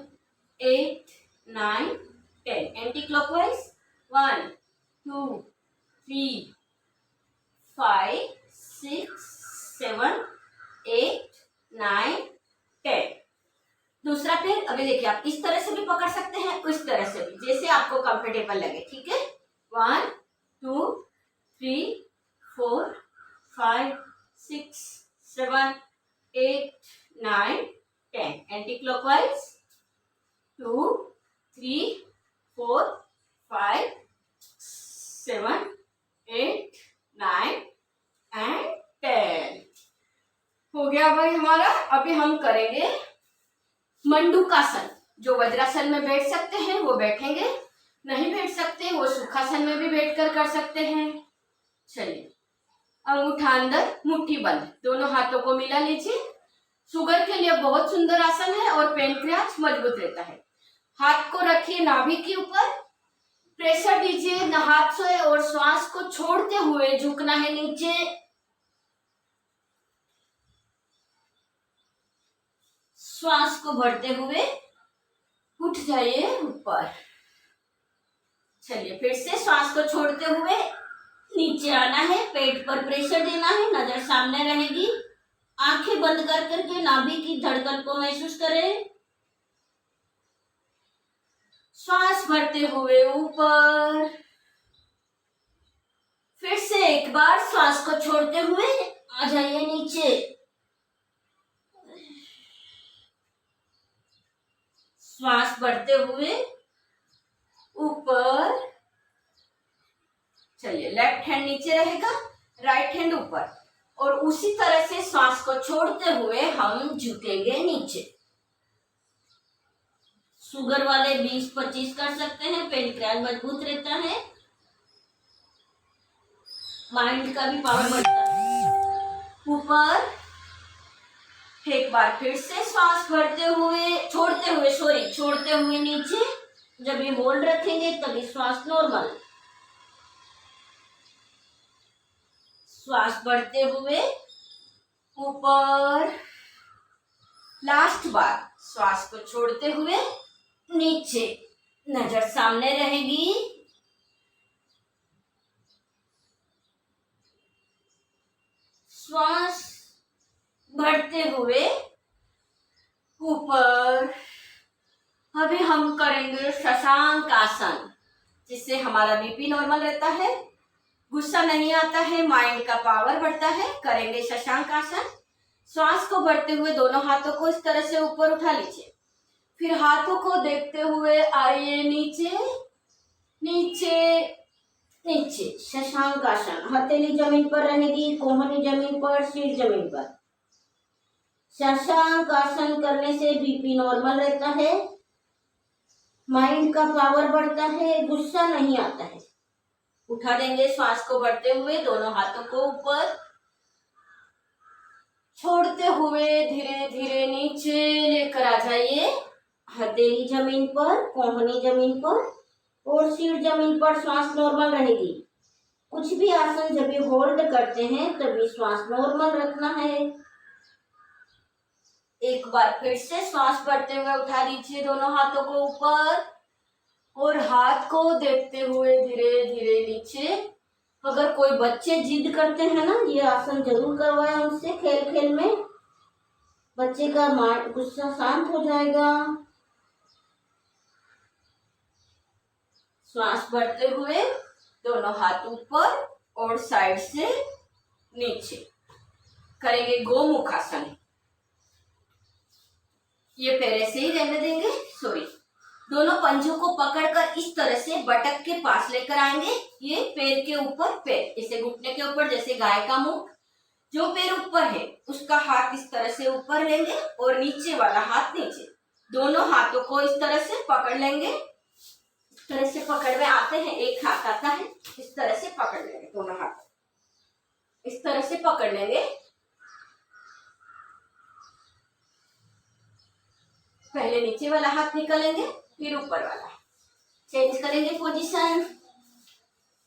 8 9 10, anti clockwise. 1 2 3 5 6 7 8 9 10। दूसरा पैर अभी देखिए, आप इस तरह से भी पकड़ सकते हैं, इस तरह से भी, जैसे आपको कंफर्टेबल लगे। ठीक है, 1 2 3 4 5 6 7 8 9 10, एंटी क्लॉकवाइज। 2 3 4 5 7 8 9 एंड 10। हो गया भाई हमारा। अभी हम करेंगे मंडूकासन। जो वज्रासन में बैठ सकते हैं वो बैठेंगे, नहीं बैठ सकते वो सुखासन में भी बैठकर कर सकते हैं। चलिए, अंगूठा अंदर, मुट्ठी बंद, दोनों हाथों को मिला लीजिए। शुगर के लिए बहुत सुंदर आसन है और पेनक्रियाज मजबूत रहता है। हाथ को रखिए नाभि के ऊपर, प्रेशर दीजिए हाथ से और श्वास को छोड़ते हुए झुकना है नीचे। श्वास को भरते हुए उठ जाइए ऊपर। चलिए, फिर से श्वास को छोड़ते हुए नीचे आना है, पेट पर प्रेशर देना है, नजर सामने रहेगी, आंखें बंद कर करके नाभि की धड़कन को महसूस करें। श्वास भरते हुए ऊपर, फिर से एक बार श्वास को छोड़ते हुए आ जाइए नीचे। श्वास बढ़ते हुए ऊपर। चलिए, लेफ्ट हैंड नीचे रहेगा, राइट हैंड ऊपर, और उसी तरह से श्वास को छोड़ते हुए हम झुकेंगे नीचे। शुगर वाले 20-25 कर सकते हैं, पेनक्रियाज मजबूत रहता है, माइंड का भी पावर बढ़ता है। ऊपर एक बार फिर से श्वास भरते हुए छोड़ते हुए नीचे। जब ये होल्ड रखेंगे तभी श्वास नॉर्मल। श्वास भरते हुए ऊपर। लास्ट बार श्वास को छोड़ते हुए नीचे। नजर सामने रहेगी। श्वास भरते हुए ऊपर। अभी हम करेंगे शशांक आसन, जिससे हमारा बीपी नॉर्मल रहता है, गुस्सा नहीं आता है, माइंड का पावर बढ़ता है। करेंगे शशांक आसन। श्वास को भरते हुए दोनों हाथों को इस तरह से ऊपर उठा लीजिए। फिर हाथों को देखते हुए आइए नीचे नीचे नीचे। शशांक आसन। हथेली जमीन पर रहेगी, कोहनी जमीन पर, सिर जमीन पर। शशांक आसन करने से बीपी नॉर्मल रहता है, माइंड का पावर बढ़ता है, गुस्सा नहीं आता है। उठा देंगे श्वास को भरते हुए दोनों हाथों को ऊपर, छोड़ते हुए धीरे धीरे नीचे लेकर आ जाइए। हथेली जमीन पर, कोहनी जमीन पर और सिर जमीन पर। श्वास नॉर्मल रहेगी। कुछ भी आसन जब ये होल्ड करते हैं तभी श्वास नॉर्मल रखना है। एक बार फिर से श्वास भरते हुए उठा लीजिए दोनों हाथों को ऊपर और हाथ को देखते हुए धीरे धीरे नीचे। अगर कोई बच्चे जिद करते हैं ना, ये आसन जरूर करवाएं उनसे। खेल खेल में बच्चे का गुस्सा शांत हो जाएगा। श्वास भरते हुए दोनों हाथ ऊपर और साइड से नीचे। करेंगे गोमुख आसन। ये पैर ऐसे ही रहने देंगे। दोनों पंजों को पकड़कर इस तरह से बटक के पास लेकर आएंगे। ये पैर के ऊपर पैर, जैसे घुटने के ऊपर, जैसे गाय का मुख। जो पैर ऊपर है उसका हाथ इस तरह से ऊपर लेंगे और नीचे वाला हाथ नीचे। दोनों हाथों को इस तरह से पकड़ लेंगे। इस तरह से पकड़ में आते हैं, एक हाथ आता है, इस तरह से पकड़ लेंगे। दोनों हाथ इस तरह से पकड़ लेंगे। पहले नीचे वाला हाथ निकालेंगे, फिर ऊपर वाला। चेंज करेंगे पोजीशन।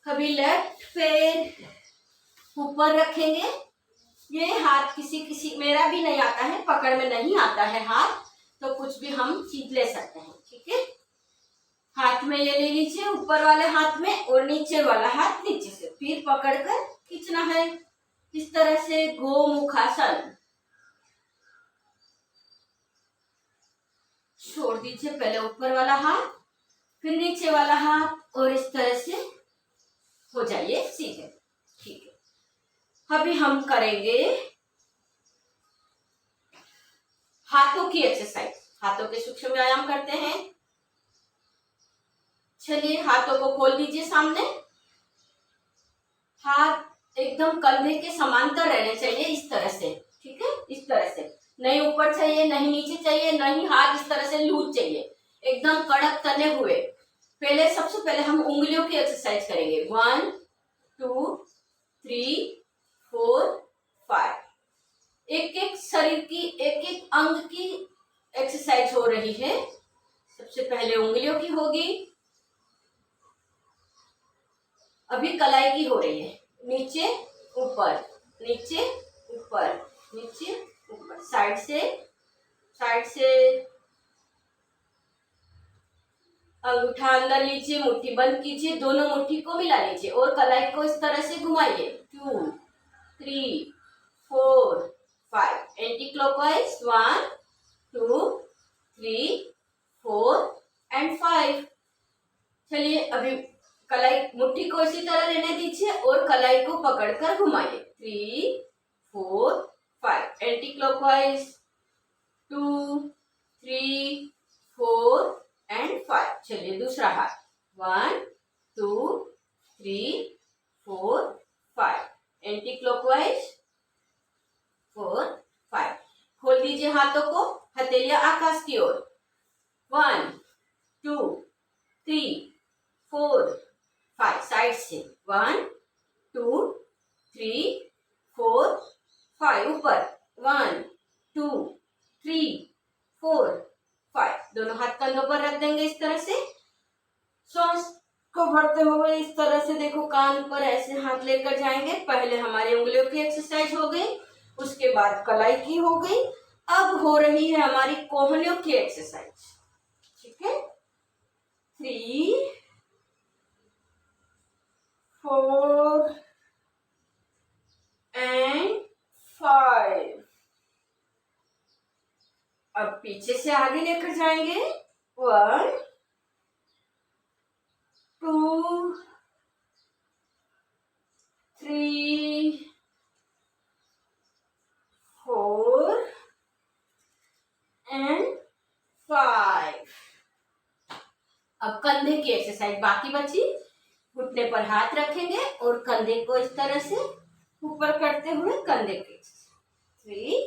कभी लेफ्ट पैर ऊपर रखेंगे। ये हाथ किसी मेरा भी नहीं आता है, पकड़ में नहीं आता है हाथ, तो कुछ भी हम चीज ले सकते हैं। ठीक है, हाथ में ये ले लीजिए, ऊपर वाले हाथ में, और नीचे वाला हाथ नीचे से। फिर पकड़कर खींचना है इस तरह से। गोमुखासन। छोड़ दीजिए पहले ऊपर वाला हाथ, फिर नीचे वाला हाथ, और इस तरह से हो जाइए सीधे। ठीक है, अभी हम करेंगे हाथों की एक्सरसाइज। हाथों के सूक्ष्म व्यायाम करते हैं। चलिए, हाथों को खोल दीजिए सामने। हाथ एकदम कंधे के समांतर रहने चाहिए, इस तरह से। ठीक है, इस तरह से। नहीं ऊपर चाहिए, नहीं नीचे चाहिए, नहीं हाथ इस तरह से लूज चाहिए, एकदम कड़क तने हुए। सबसे पहले हम उंगलियों की एक्सरसाइज करेंगे। 1 2 3 4 5। एक एक शरीर की, एक एक अंग की एक्सरसाइज हो रही है। सबसे पहले उंगलियों की होगी। अभी कलाई की हो रही है। नीचे ऊपर, नीचे ऊपर, नीचे ऊपर, साइड से अंगूठा अंदर लीजिए, मुट्ठी बंद कीजिए, दोनों मुट्ठी को मिला लीजिए और कलाई को इस तरह से घुमाइए। 2 3 4 5। Anti clockwise. 1 2 3 4 एंड 5। चलिए, अभी कलाई, मुट्ठी को इसी तरह रहने दीजिए और कलाई को पकड़कर घुमाइए। 3 4 5। Anti clockwise. 2 3 4 एंड 5। चलिए, दूसरा हाथ। 1 2 3 4 5। Anti clockwise. 4 5। खोल दीजिए हाथों को, हथेलियां आकाश की ओर। 1 2 3 4 5। साइड से। 1 2 3 4 5। ऊपर। 1 2 3 4 5। दोनों हाथ कंधों पर रख देंगे इस तरह से। सांस को भरते हुए इस तरह से देखो कान पर ऐसे हाथ लेकर जाएंगे। पहले हमारी उंगलियों की एक्सरसाइज हो गई, उसके बाद कलाई की हो गई, अब हो रही है हमारी कोहनियों की एक्सरसाइज। ठीक है, 3 4 एंड 5। अब पीछे से आगे लेकर जाएंगे, 1 2 3 4 एंड 5। अब कंधे की एक्सरसाइज बाकी बची। घुटने पर हाथ रखेंगे और कंधे को इस तरह से ऊपर करते हुए कंधे की 3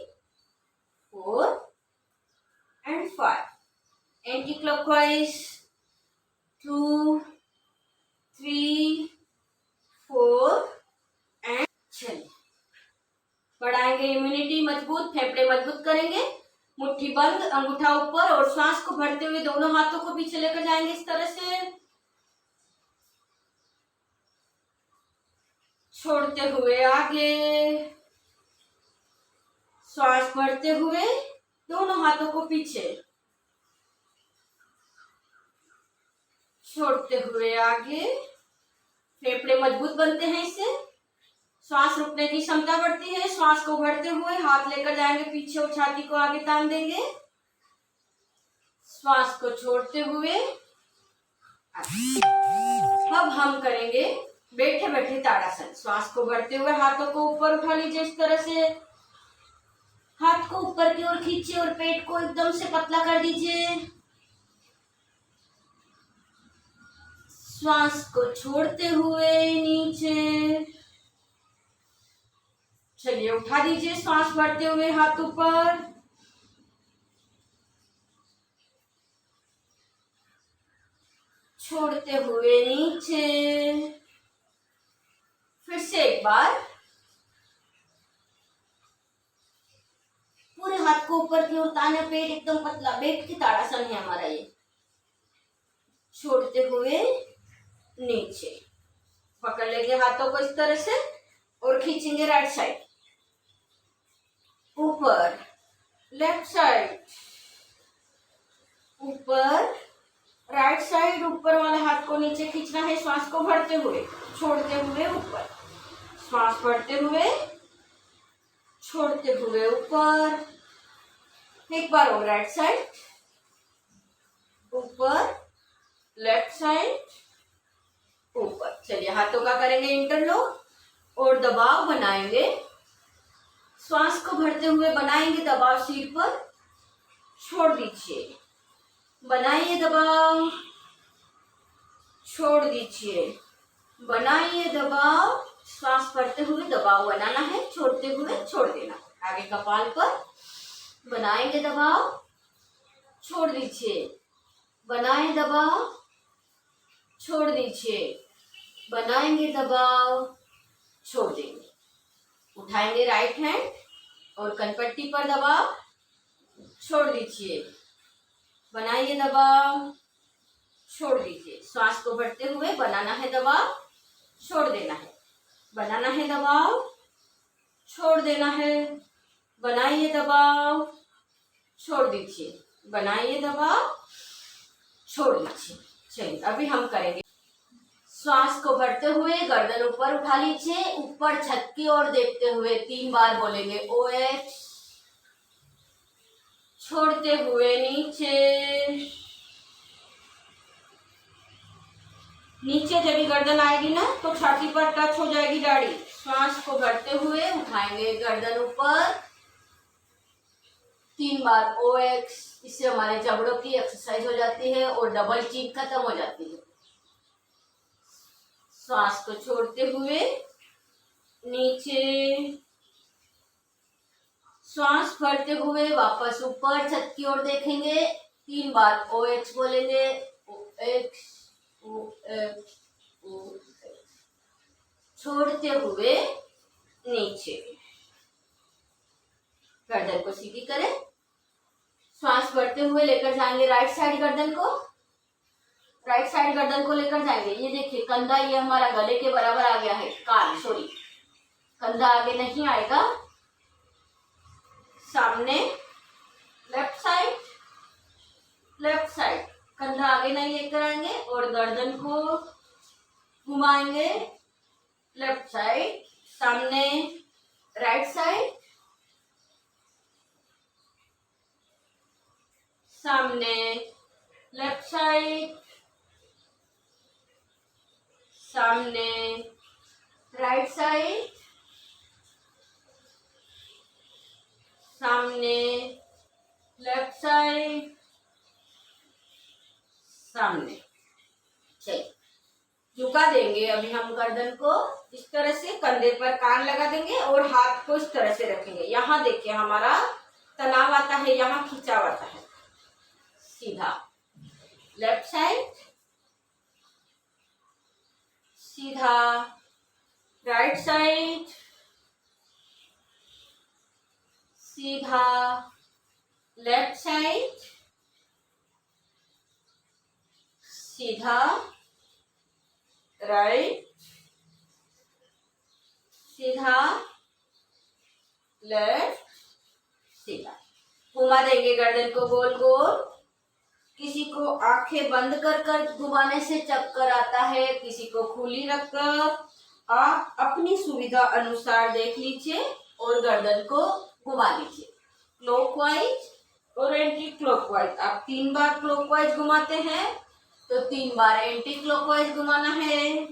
4 एंड 5। Anti clockwise 2 3 4 and. चलिए, बढ़ाएंगे इम्यूनिटी, मजबूत फेफड़े मजबूत करेंगे। मुट्ठी बंद, अंगूठा ऊपर और सांस को भरते हुए दोनों हाथों को पीछे लेकर जाएंगे इस तरह से, छोड़ते हुए आगे। सांस भरते हुए दोनों हाथों को पीछे, छोड़ते हुए आगे। फेफड़े मजबूत बनते हैं इससे, श्वास रुकने की क्षमता बढ़ती है। श्वास को भरते हुए हाथ लेकर जाएंगे पीछे और छाती को आगे तान देंगे। श्वास को छोड़ते हुए अब हम करेंगे बैठे बैठे ताड़ासन। श्वास को भरते हुए हाथों को ऊपर उठा लीजिए इस तरह से, हाथ को ऊपर की ओर खींचिए और पेट को एकदम से पतला कर दीजिए। श्वास को छोड़ते हुए नीचे। चलिए, उठा दीजिए श्वास भरते हुए हाथ ऊपर, छोड़ते हुए नीचे। फिर से एक बार, पूरे हाथ को ऊपर की ओर ताने, पेट एकदम पतला, बैठ के ताड़ासन है हमारा ये। छोड़ते हुए नीचे, पकड़ लेंगे हाथों को इस तरह से और खींचेंगे राइट साइड ऊपर, लेफ्ट साइड ऊपर, राइट साइड ऊपर वाले हाथ को नीचे खींचना है। श्वास को भरते हुए, छोड़ते हुए ऊपर, श्वास भरते हुए, छोड़ते हुए ऊपर। एक बार और, राइट साइड ऊपर, लेफ्ट साइड ऊपर। चलिए, हाथों का करेंगे इंटरलॉक और दबाव बनाएंगे। श्वास को भरते हुए बनाएंगे दबाव सिर पर, छोड़ दीजिए, बनाइए दबाव, छोड़ दीजिए, बनाइए दबाव। श्वास भरते हुए दबाव बनाना है, छोड़ते हुए छोड़ देना। आगे कपाल पर बनाएंगे दबाव, छोड़ दीजिए, बनाए दबाव, छोड़ दीजिए, बनाएंगे दबाव, छोड़ देंगे। उठाएंगे राइट हैंड और कनपट्टी पर दबाव, छोड़ दीजिए, बनाइए दबाव, छोड़ दीजिए। श्वास को भरते हुए बनाना है दबाव, छोड़ देना है, बनाना है दबाव, छोड़ देना है, बनाइए दबाव, छोड़ दीजिए, बनाइए दबाव, छोड़ दीजिए। चलिए, अभी हम करेंगे। श्वास को भरते हुए गर्दन ऊपर उठा लीजिए, ऊपर छत की ओर देखते हुए 3 बार बोलेंगे OH। छोड़ते हुए नीचे, नीचे जब गर्दन आएगी ना तो छाती पर टच हो जाएगी दाढ़ी। श्वास को भरते हुए उठाएंगे गर्दन ऊपर, 3 बार OH। इससे हमारे जबड़ों की एक्सरसाइज हो जाती है और डबल चीन खत्म हो जाती है। श्वास को छोड़ते हुए नीचे, श्वास भरते हुए वापस ऊपर छत की ओर देखेंगे, 3 बार OH बोलेंगे, OH OH OH। छोड़ते हुए नीचे, गर्दन को सीधी करें, श्वास बढ़ते हुए लेकर जाएंगे राइट साइड गर्दन को, राइट साइड गर्दन को लेकर जाएंगे। ये देखिए कंधा ये हमारा गले के बराबर आ गया है, कान सॉरी कंधा आगे नहीं आएगा। सामने लेफ्ट साइड, लेफ्ट साइड कंधा आगे नहीं लेकर आएंगे और गर्दन को घुमाएंगे लेफ्ट साइड, सामने राइट साइड, सामने लेफ्ट साइड, सामने राइट साइड, सामने लेफ्ट साइड, सामने। चलिए झुका देंगे अभी हम गर्दन को इस तरह से, कंधे पर कान लगा देंगे और हाथ को इस तरह से रखेंगे। यहाँ देखिए हमारा तनाव आता है, यहाँ खिंचाव आता है। सीधा लेफ्ट साइड, सीधा राइट साइड, सीधा लेफ्ट साइड, सीधा राइट, सीधा लेफ्ट, सीधा। घुमा देंगे गर्दन को गोल गोल। किसी को आंखें बंद कर कर घुमाने से चक्कर आता है, किसी को खुली रखकर। आप अपनी सुविधा अनुसार देख लीजिए और गर्दन को घुमा लीजिए क्लॉकवाइज और एंटी क्लॉकवाइज। आप 3 बार क्लॉकवाइज घुमाते हैं तो 3 बार एंटी क्लॉकवाइज घुमाना है।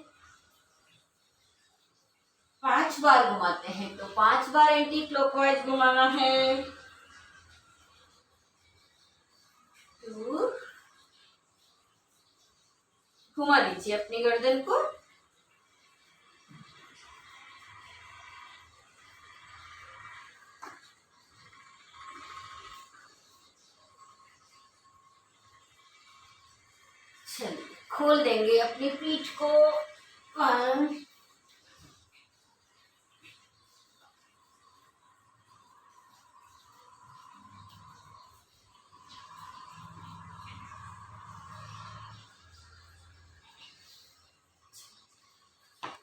5 बार घुमाते हैं तो 5 बार एंटी क्लॉकवाइज घुमाना है। घुमा दीजिए अपनी गर्दन को। चलिए खोल देंगे अपनी पीठ को।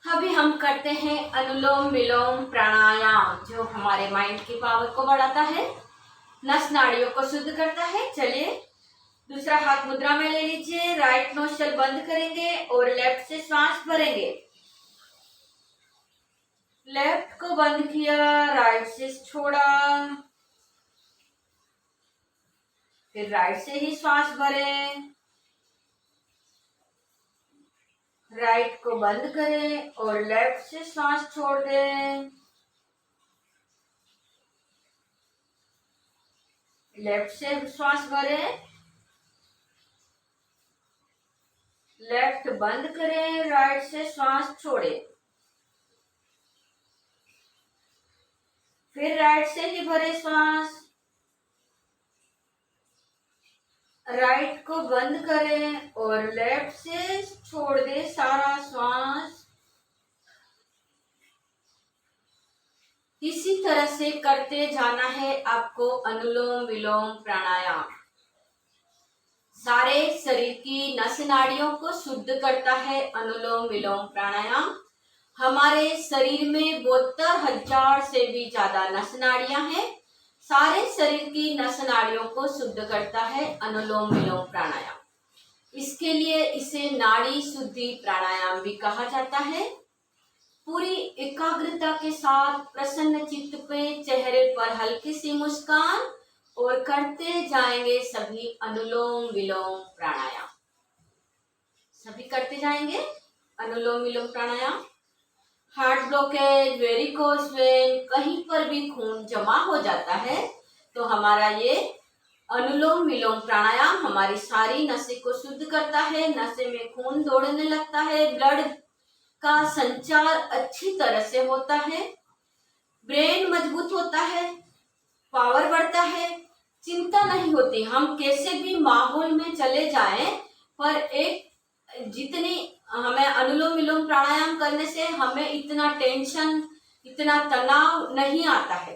अभी हम करते हैं अनुलोम विलोम प्राणायाम, जो हमारे माइंड की पावर को बढ़ाता है, नस नाड़ियों को शुद्ध करता है। चलिए दूसरा हाथ मुद्रा में ले लीजिए, राइट नोस्ट्रल बंद करेंगे और लेफ्ट से श्वास भरेंगे। लेफ्ट को बंद किया, राइट से छोड़ा, फिर राइट से ही श्वास भरें। राइट को बंद करें और लेफ्ट से सांस छोड़ दें। लेफ्ट से श्वास भरें, लेफ्ट बंद करें, राइट से श्वास छोड़ें। फिर राइट से ही भरे श्वास, राइट को बंद करें और लेफ्ट से छोड़ दे सारा श्वास। इसी तरह से करते जाना है आपको अनुलोम विलोम प्राणायाम। सारे शरीर की नस नाड़ियों को शुद्ध करता है अनुलोम विलोम प्राणायाम। हमारे शरीर में 72,000 से भी ज्यादा नस नाड़ियां हैं। सारे शरीर की नस नाड़ियों को शुद्ध करता है अनुलोम विलोम प्राणायाम। इसके लिए इसे नाड़ी शुद्धि प्राणायाम भी कहा जाता है। पूरी एकाग्रता के साथ प्रसन्न चित्त पे चेहरे पर हल्की सी मुस्कान और करते जाएंगे सभी अनुलोम विलोम प्राणायाम। सभी करते जाएंगे अनुलोम विलोम प्राणायाम। हार्ट ब्लॉकेज, वेरिकोज वेन, कहीं पर भी खून जमा हो जाता है तो हमारा ये अनुलोम विलोम प्राणायाम हमारी सारी नसें को शुद्ध करता है। नसें में खून दौड़ने लगता है, ब्लड का संचार अच्छी तरह से होता है, ब्रेन मजबूत होता है, पावर बढ़ता है, चिंता नहीं होती। हम कैसे भी माहौल में चले जाएं पर एक जितनी हमें अनुलोम विलोम प्राणायाम करने से हमें इतना टेंशन, इतना तनाव नहीं आता है।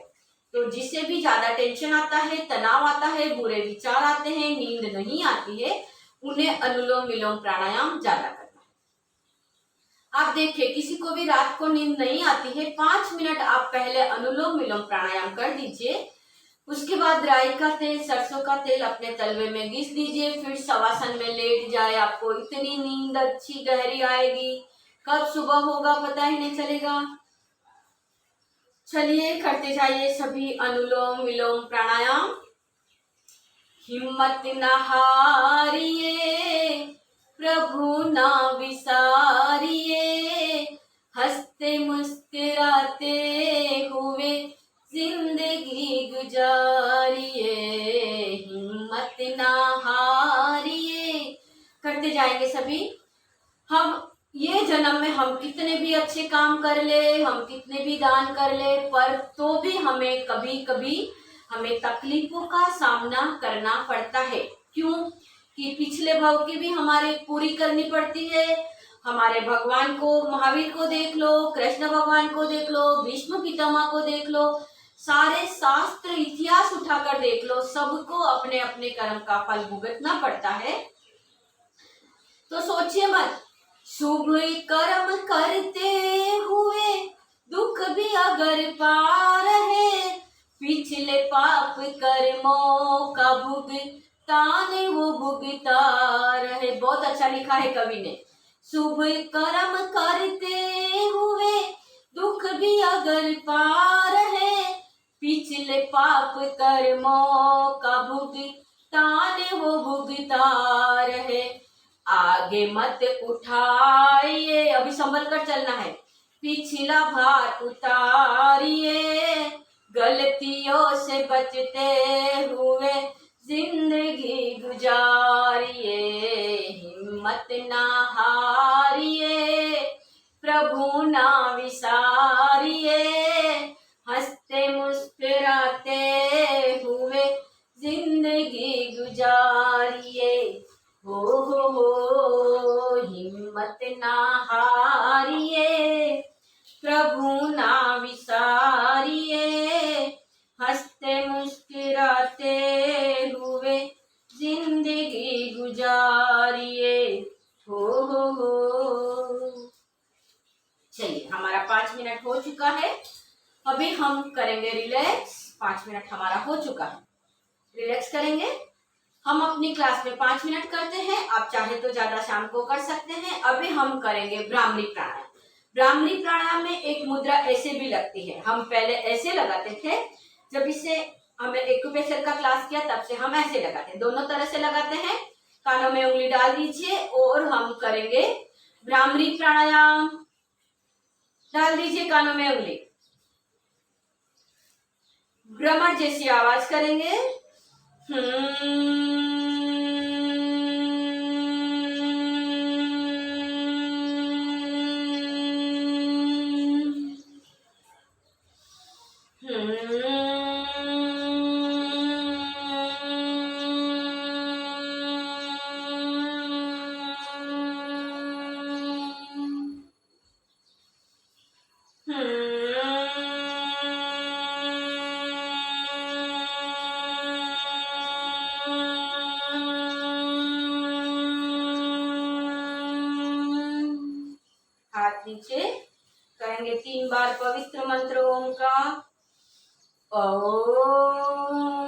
तो जिसे भी ज्यादा टेंशन आता है, तनाव आता है, बुरे विचार आते हैं, नींद नहीं आती है, उन्हें अनुलोम विलोम प्राणायाम ज्यादा करना है। आप देखिए किसी को भी रात को नींद नहीं आती है, 5 मिनट आप पहले अनुलोम विलोम प्राणायाम कर दीजिए। उसके बाद राई का तेल, सरसों का तेल अपने तलवे में घिस दीजिए, फिर शवासन में लेट जाए। आपको इतनी नींद अच्छी गहरी आएगी, कब सुबह होगा पता ही नहीं चलेगा। चलिए करते जाइए सभी अनुलोम विलोम प्राणायाम। हिम्मत न हारिए, प्रभु ना विसारिए, हंसते मुस्कुराते हुए जिंदगी गुजारिए, हिम्मत ना हारिए। करते जाएंगे सभी। हम ये जन्म में हम कितने भी अच्छे काम कर ले, हम कितने भी दान कर ले, पर तो भी हमें कभी कभी हमें तकलीफों का सामना करना पड़ता है। क्यों? कि पिछले भव की भी हमारे पूरी करनी पड़ती है। हमारे भगवान को, महावीर को देख लो, कृष्ण भगवान को देख लो, भीष्म पितामह को देख लो, सारे शास्त्र इतिहास उठाकर देख लो, सबको अपने अपने कर्म का फल भुगतना पड़ता है। तो सोचिए मत, शुभ कर्म करते हुए दुख भी अगर पा रहे, पिछले पाप कर्मों का भुगतान वो भुगता रहे। बहुत अच्छा लिखा है कवि ने। शुभ कर्म करते हुए दुख भी अगर पा रहे, पिछले पाप कर्मों का भुगतान वो भुगता रहे। आगे मत उठाइए, अभी संभल कर चलना है, पिछला भार उतारिए, गलतियों से बचते हुए जिंदगी गुजारिए, हिम्मत ना हारिए, प्रभु ना विसारिए, हंसते मुस्कुराते हुए जिंदगी गुजारिए। हो हिम्मत ना हारिए, प्रभु ना विसारिए, हंसते मुस्कुराते हुए जिंदगी गुजारिए। हो चलिए, हमारा 5 मिनट हो चुका है। अभी हम करेंगे रिलैक्स। 5 मिनट हमारा हो चुका है, रिलैक्स करेंगे। हम अपनी क्लास में 5 मिनट करते हैं, आप चाहे तो ज्यादा शाम को कर सकते हैं। अभी हम करेंगे ब्राह्मणी प्राणायाम। ब्राह्मणी प्राणायाम में एक मुद्रा ऐसे भी लगती है। हम पहले ऐसे लगाते थे, जब इसे हमने एक्यूप्रेशर का क्लास किया तब से हम ऐसे लगाते हैं, दोनों तरह से लगाते हैं। कानों में उंगली डाल दीजिए और हम करेंगे ब्राह्मणी प्राणायाम। डाल दीजिए कानों में उंगली, भ्रमर जैसी आवाज करेंगे। हाथ नीचे करेंगे 3 बार पवित्र मंत्र ओम का। ओम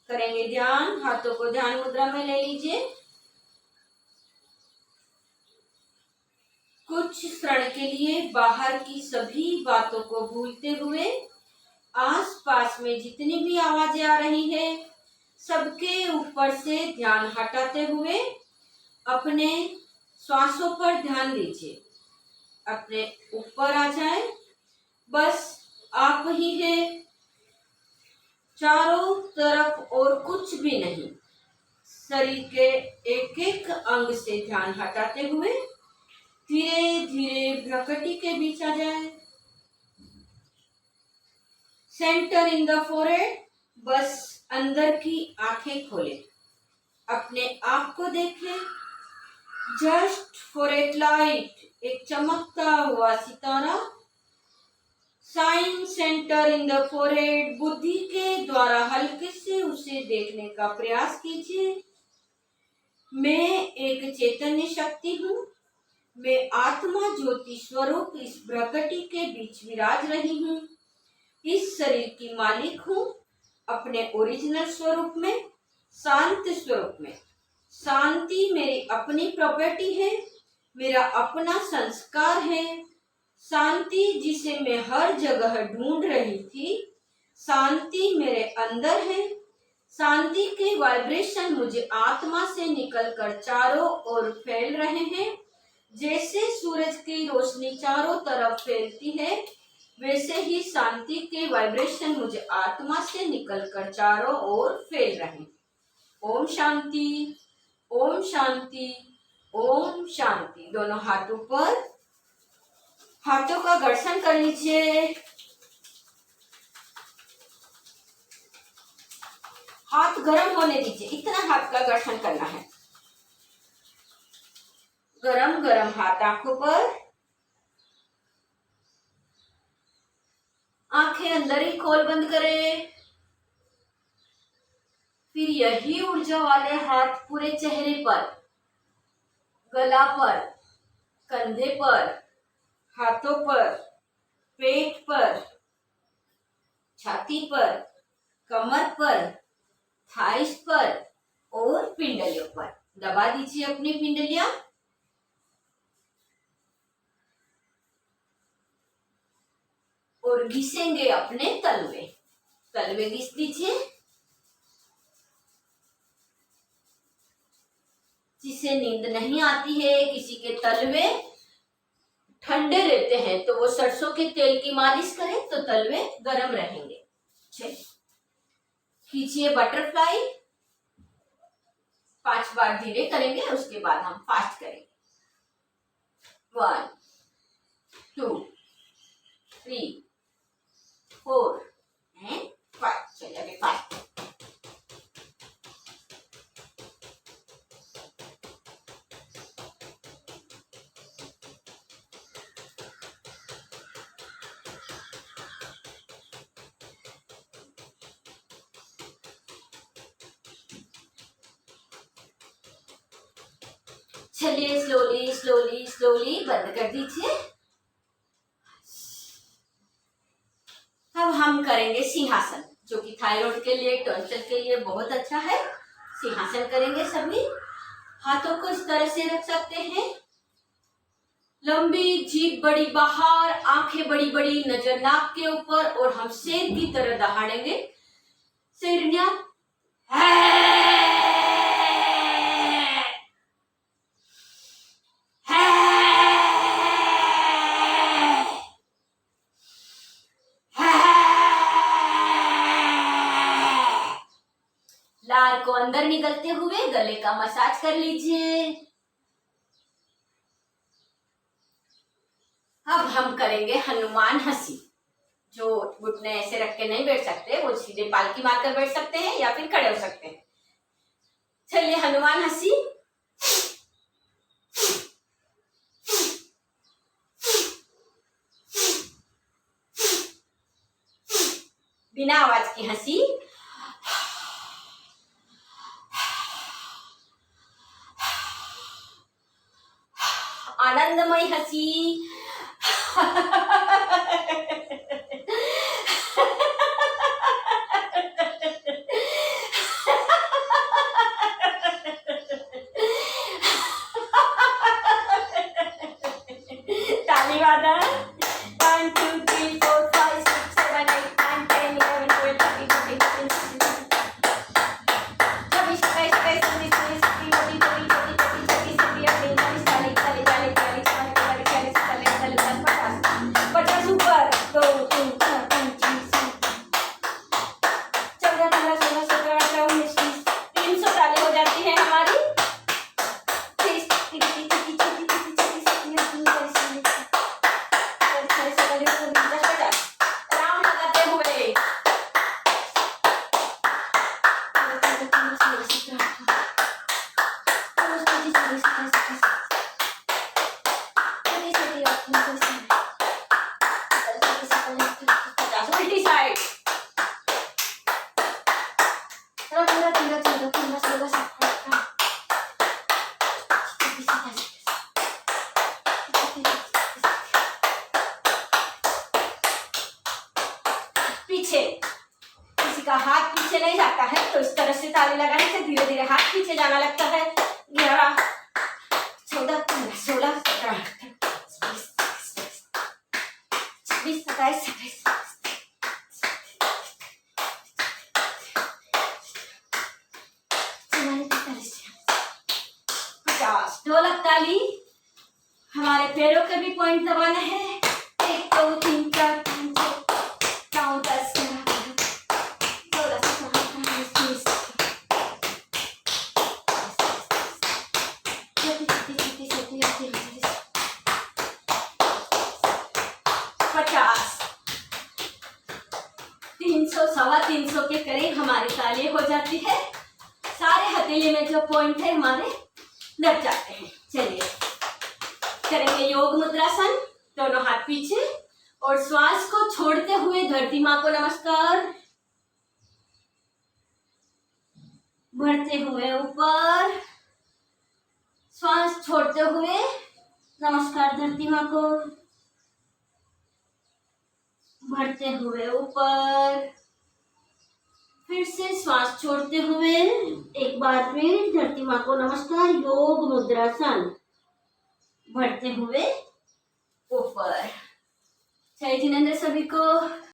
करेंगे ध्यान। हाथों को ध्यान मुद्रा में ले लीजिए। कुछ क्षण के लिए बाहर की सभी बातों को भूलते हुए आसपास में जितनी भी आवाजें आ रही है सबके ऊपर से ध्यान हटाते हुए अपने श्वासों पर ध्यान दीजिए। अपने ऊपर आ जाए, बस आप ही हैं, चारों तरफ और कुछ भी नहीं। शरीर के एक एक अंग से ध्यान हटाते हुए धीरे धीरे भ्रकटी के बीच आ जाए। सेंटर इन द फोरहेड, बस अंदर की आंखें खोले, अपने आप को देखें। जस्ट फॉर ए लाइट, एक चमकता हुआ सितारा। Sign centre in the forehead, बुद्धि के द्वारा हल्के से उसे देखने का प्रयास कीजिए। मैं एक चैतन्य शक्ति हूँ, मैं आत्मा ज्योति स्वरूप इस प्रकृति के बीच विराज रही हूँ। इस शरीर की मालिक हूँ, अपने ओरिजिनल स्वरूप में, शांत स्वरूप में। शांति मेरी अपनी प्रॉपर्टी है, मेरा अपना संस्कार है। शांति जिसे मैं हर जगह ढूंढ रही थी, शांति मेरे अंदर है। शांति के वाइब्रेशन मुझे आत्मा से निकलकर चारों ओर फैल रहे हैं। जैसे सूरज की रोशनी चारों तरफ फैलती है, वैसे ही शांति के वाइब्रेशन मुझे आत्मा से निकलकर चारों ओर फैल रहे हैं। ओम शांति, ओम शांति, ओम शांति। दोनों हाथों पर, हाथों का घर्षण कर लीजिए। हाथ गर्म होने दीजिए, इतना हाथ का घर्षण करना है। गरम गरम हाथ आंखों पर, आंखें अंदर ही खोल बंद करें। फिर यही ऊर्जा वाले हाथ पूरे चेहरे पर, गला पर, कंधे पर, हाथों पर, पेट पर, छाती पर, कमर पर, थाइस पर और पिंडलियों पर दबा दीजिए अपनी पिंडलियां। और घिसेंगे अपने तलवे, तलवे घिस दीजिए। जिसे नींद नहीं आती है, किसी के तलवे ठंडे रहते हैं, तो वो सरसों के तेल की मालिश करें तो तलवे गर्म रहेंगे। खींचिए बटरफ्लाई, 5 बार धीरे करेंगे, उसके बाद हम फास्ट करेंगे। 1 2 3 4 and 5। चलिए अभी फास्ट। चलिए स्लोली स्लोली स्लोली बंद कर दीजिए। अब हम करेंगे सिंहासन, जो कि थायराइड के लिए, टॉन्सिल के लिए बहुत अच्छा है। सिंहासन करेंगे सभी। हाथों को इस तरह से रख सकते हैं, लंबी जीभ बड़ी बाहर, आंखें बड़ी बड़ी, नजर नाक के ऊपर, और हम शेर की तरह दहाड़ेंगे। शेरनिया लार को अंदर निकलते हुए गले का मसाज कर लीजिए। अब हम करेंगे हनुमान हंसी। जो घुटने ऐसे रख के नहीं बैठ सकते, वो सीधे पालकी मारकर बैठ सकते हैं या फिर खड़े हो सकते हैं। चलिए हनुमान हंसी। बिना आवाज की हंसी। आनंदमय हंसी। ताली वादन। 1 2 3 4 5 6 7 8 9 10 11 12 13 14 15 16 50 ऊपर। तो किसी का हाथ पीछे नहीं जाता है तो इस तरह से ताली लगाने से धीरे धीरे हाथ पीछे जाना लगता है। 11, 14, 15, 16, 17, 18, 20, 27, 28, 50। ढोलक ताली। हमारे पैरों के भी पॉइंट दबाना है। 1, 2, 3, 4, 5, 6, 9, 10, 11, 12, 13, 14, 15, 16, 50। 300, 325 के करीब हमारी ताली हो जाती है। सारे हथेली में जो पॉइंट है हमारे लग जाते हैं। चलिए करेंगे योग मुद्रासन। दोनों हाथ पीछे और श्वास को छोड़ते हुए धरती माँ को नमस्कार। बढ़ते हुए ऊपर, श्वास छोड़ते हुए नमस्कार धरती माँ को। बढ़ते हुए ऊपर, फिर से श्वास छोड़ते हुए एक बार फिर धरती माँ को नमस्कार। योग मुद्रासन। बढ़ते हुए ऊपर। जय जिनेंद्र सभी को।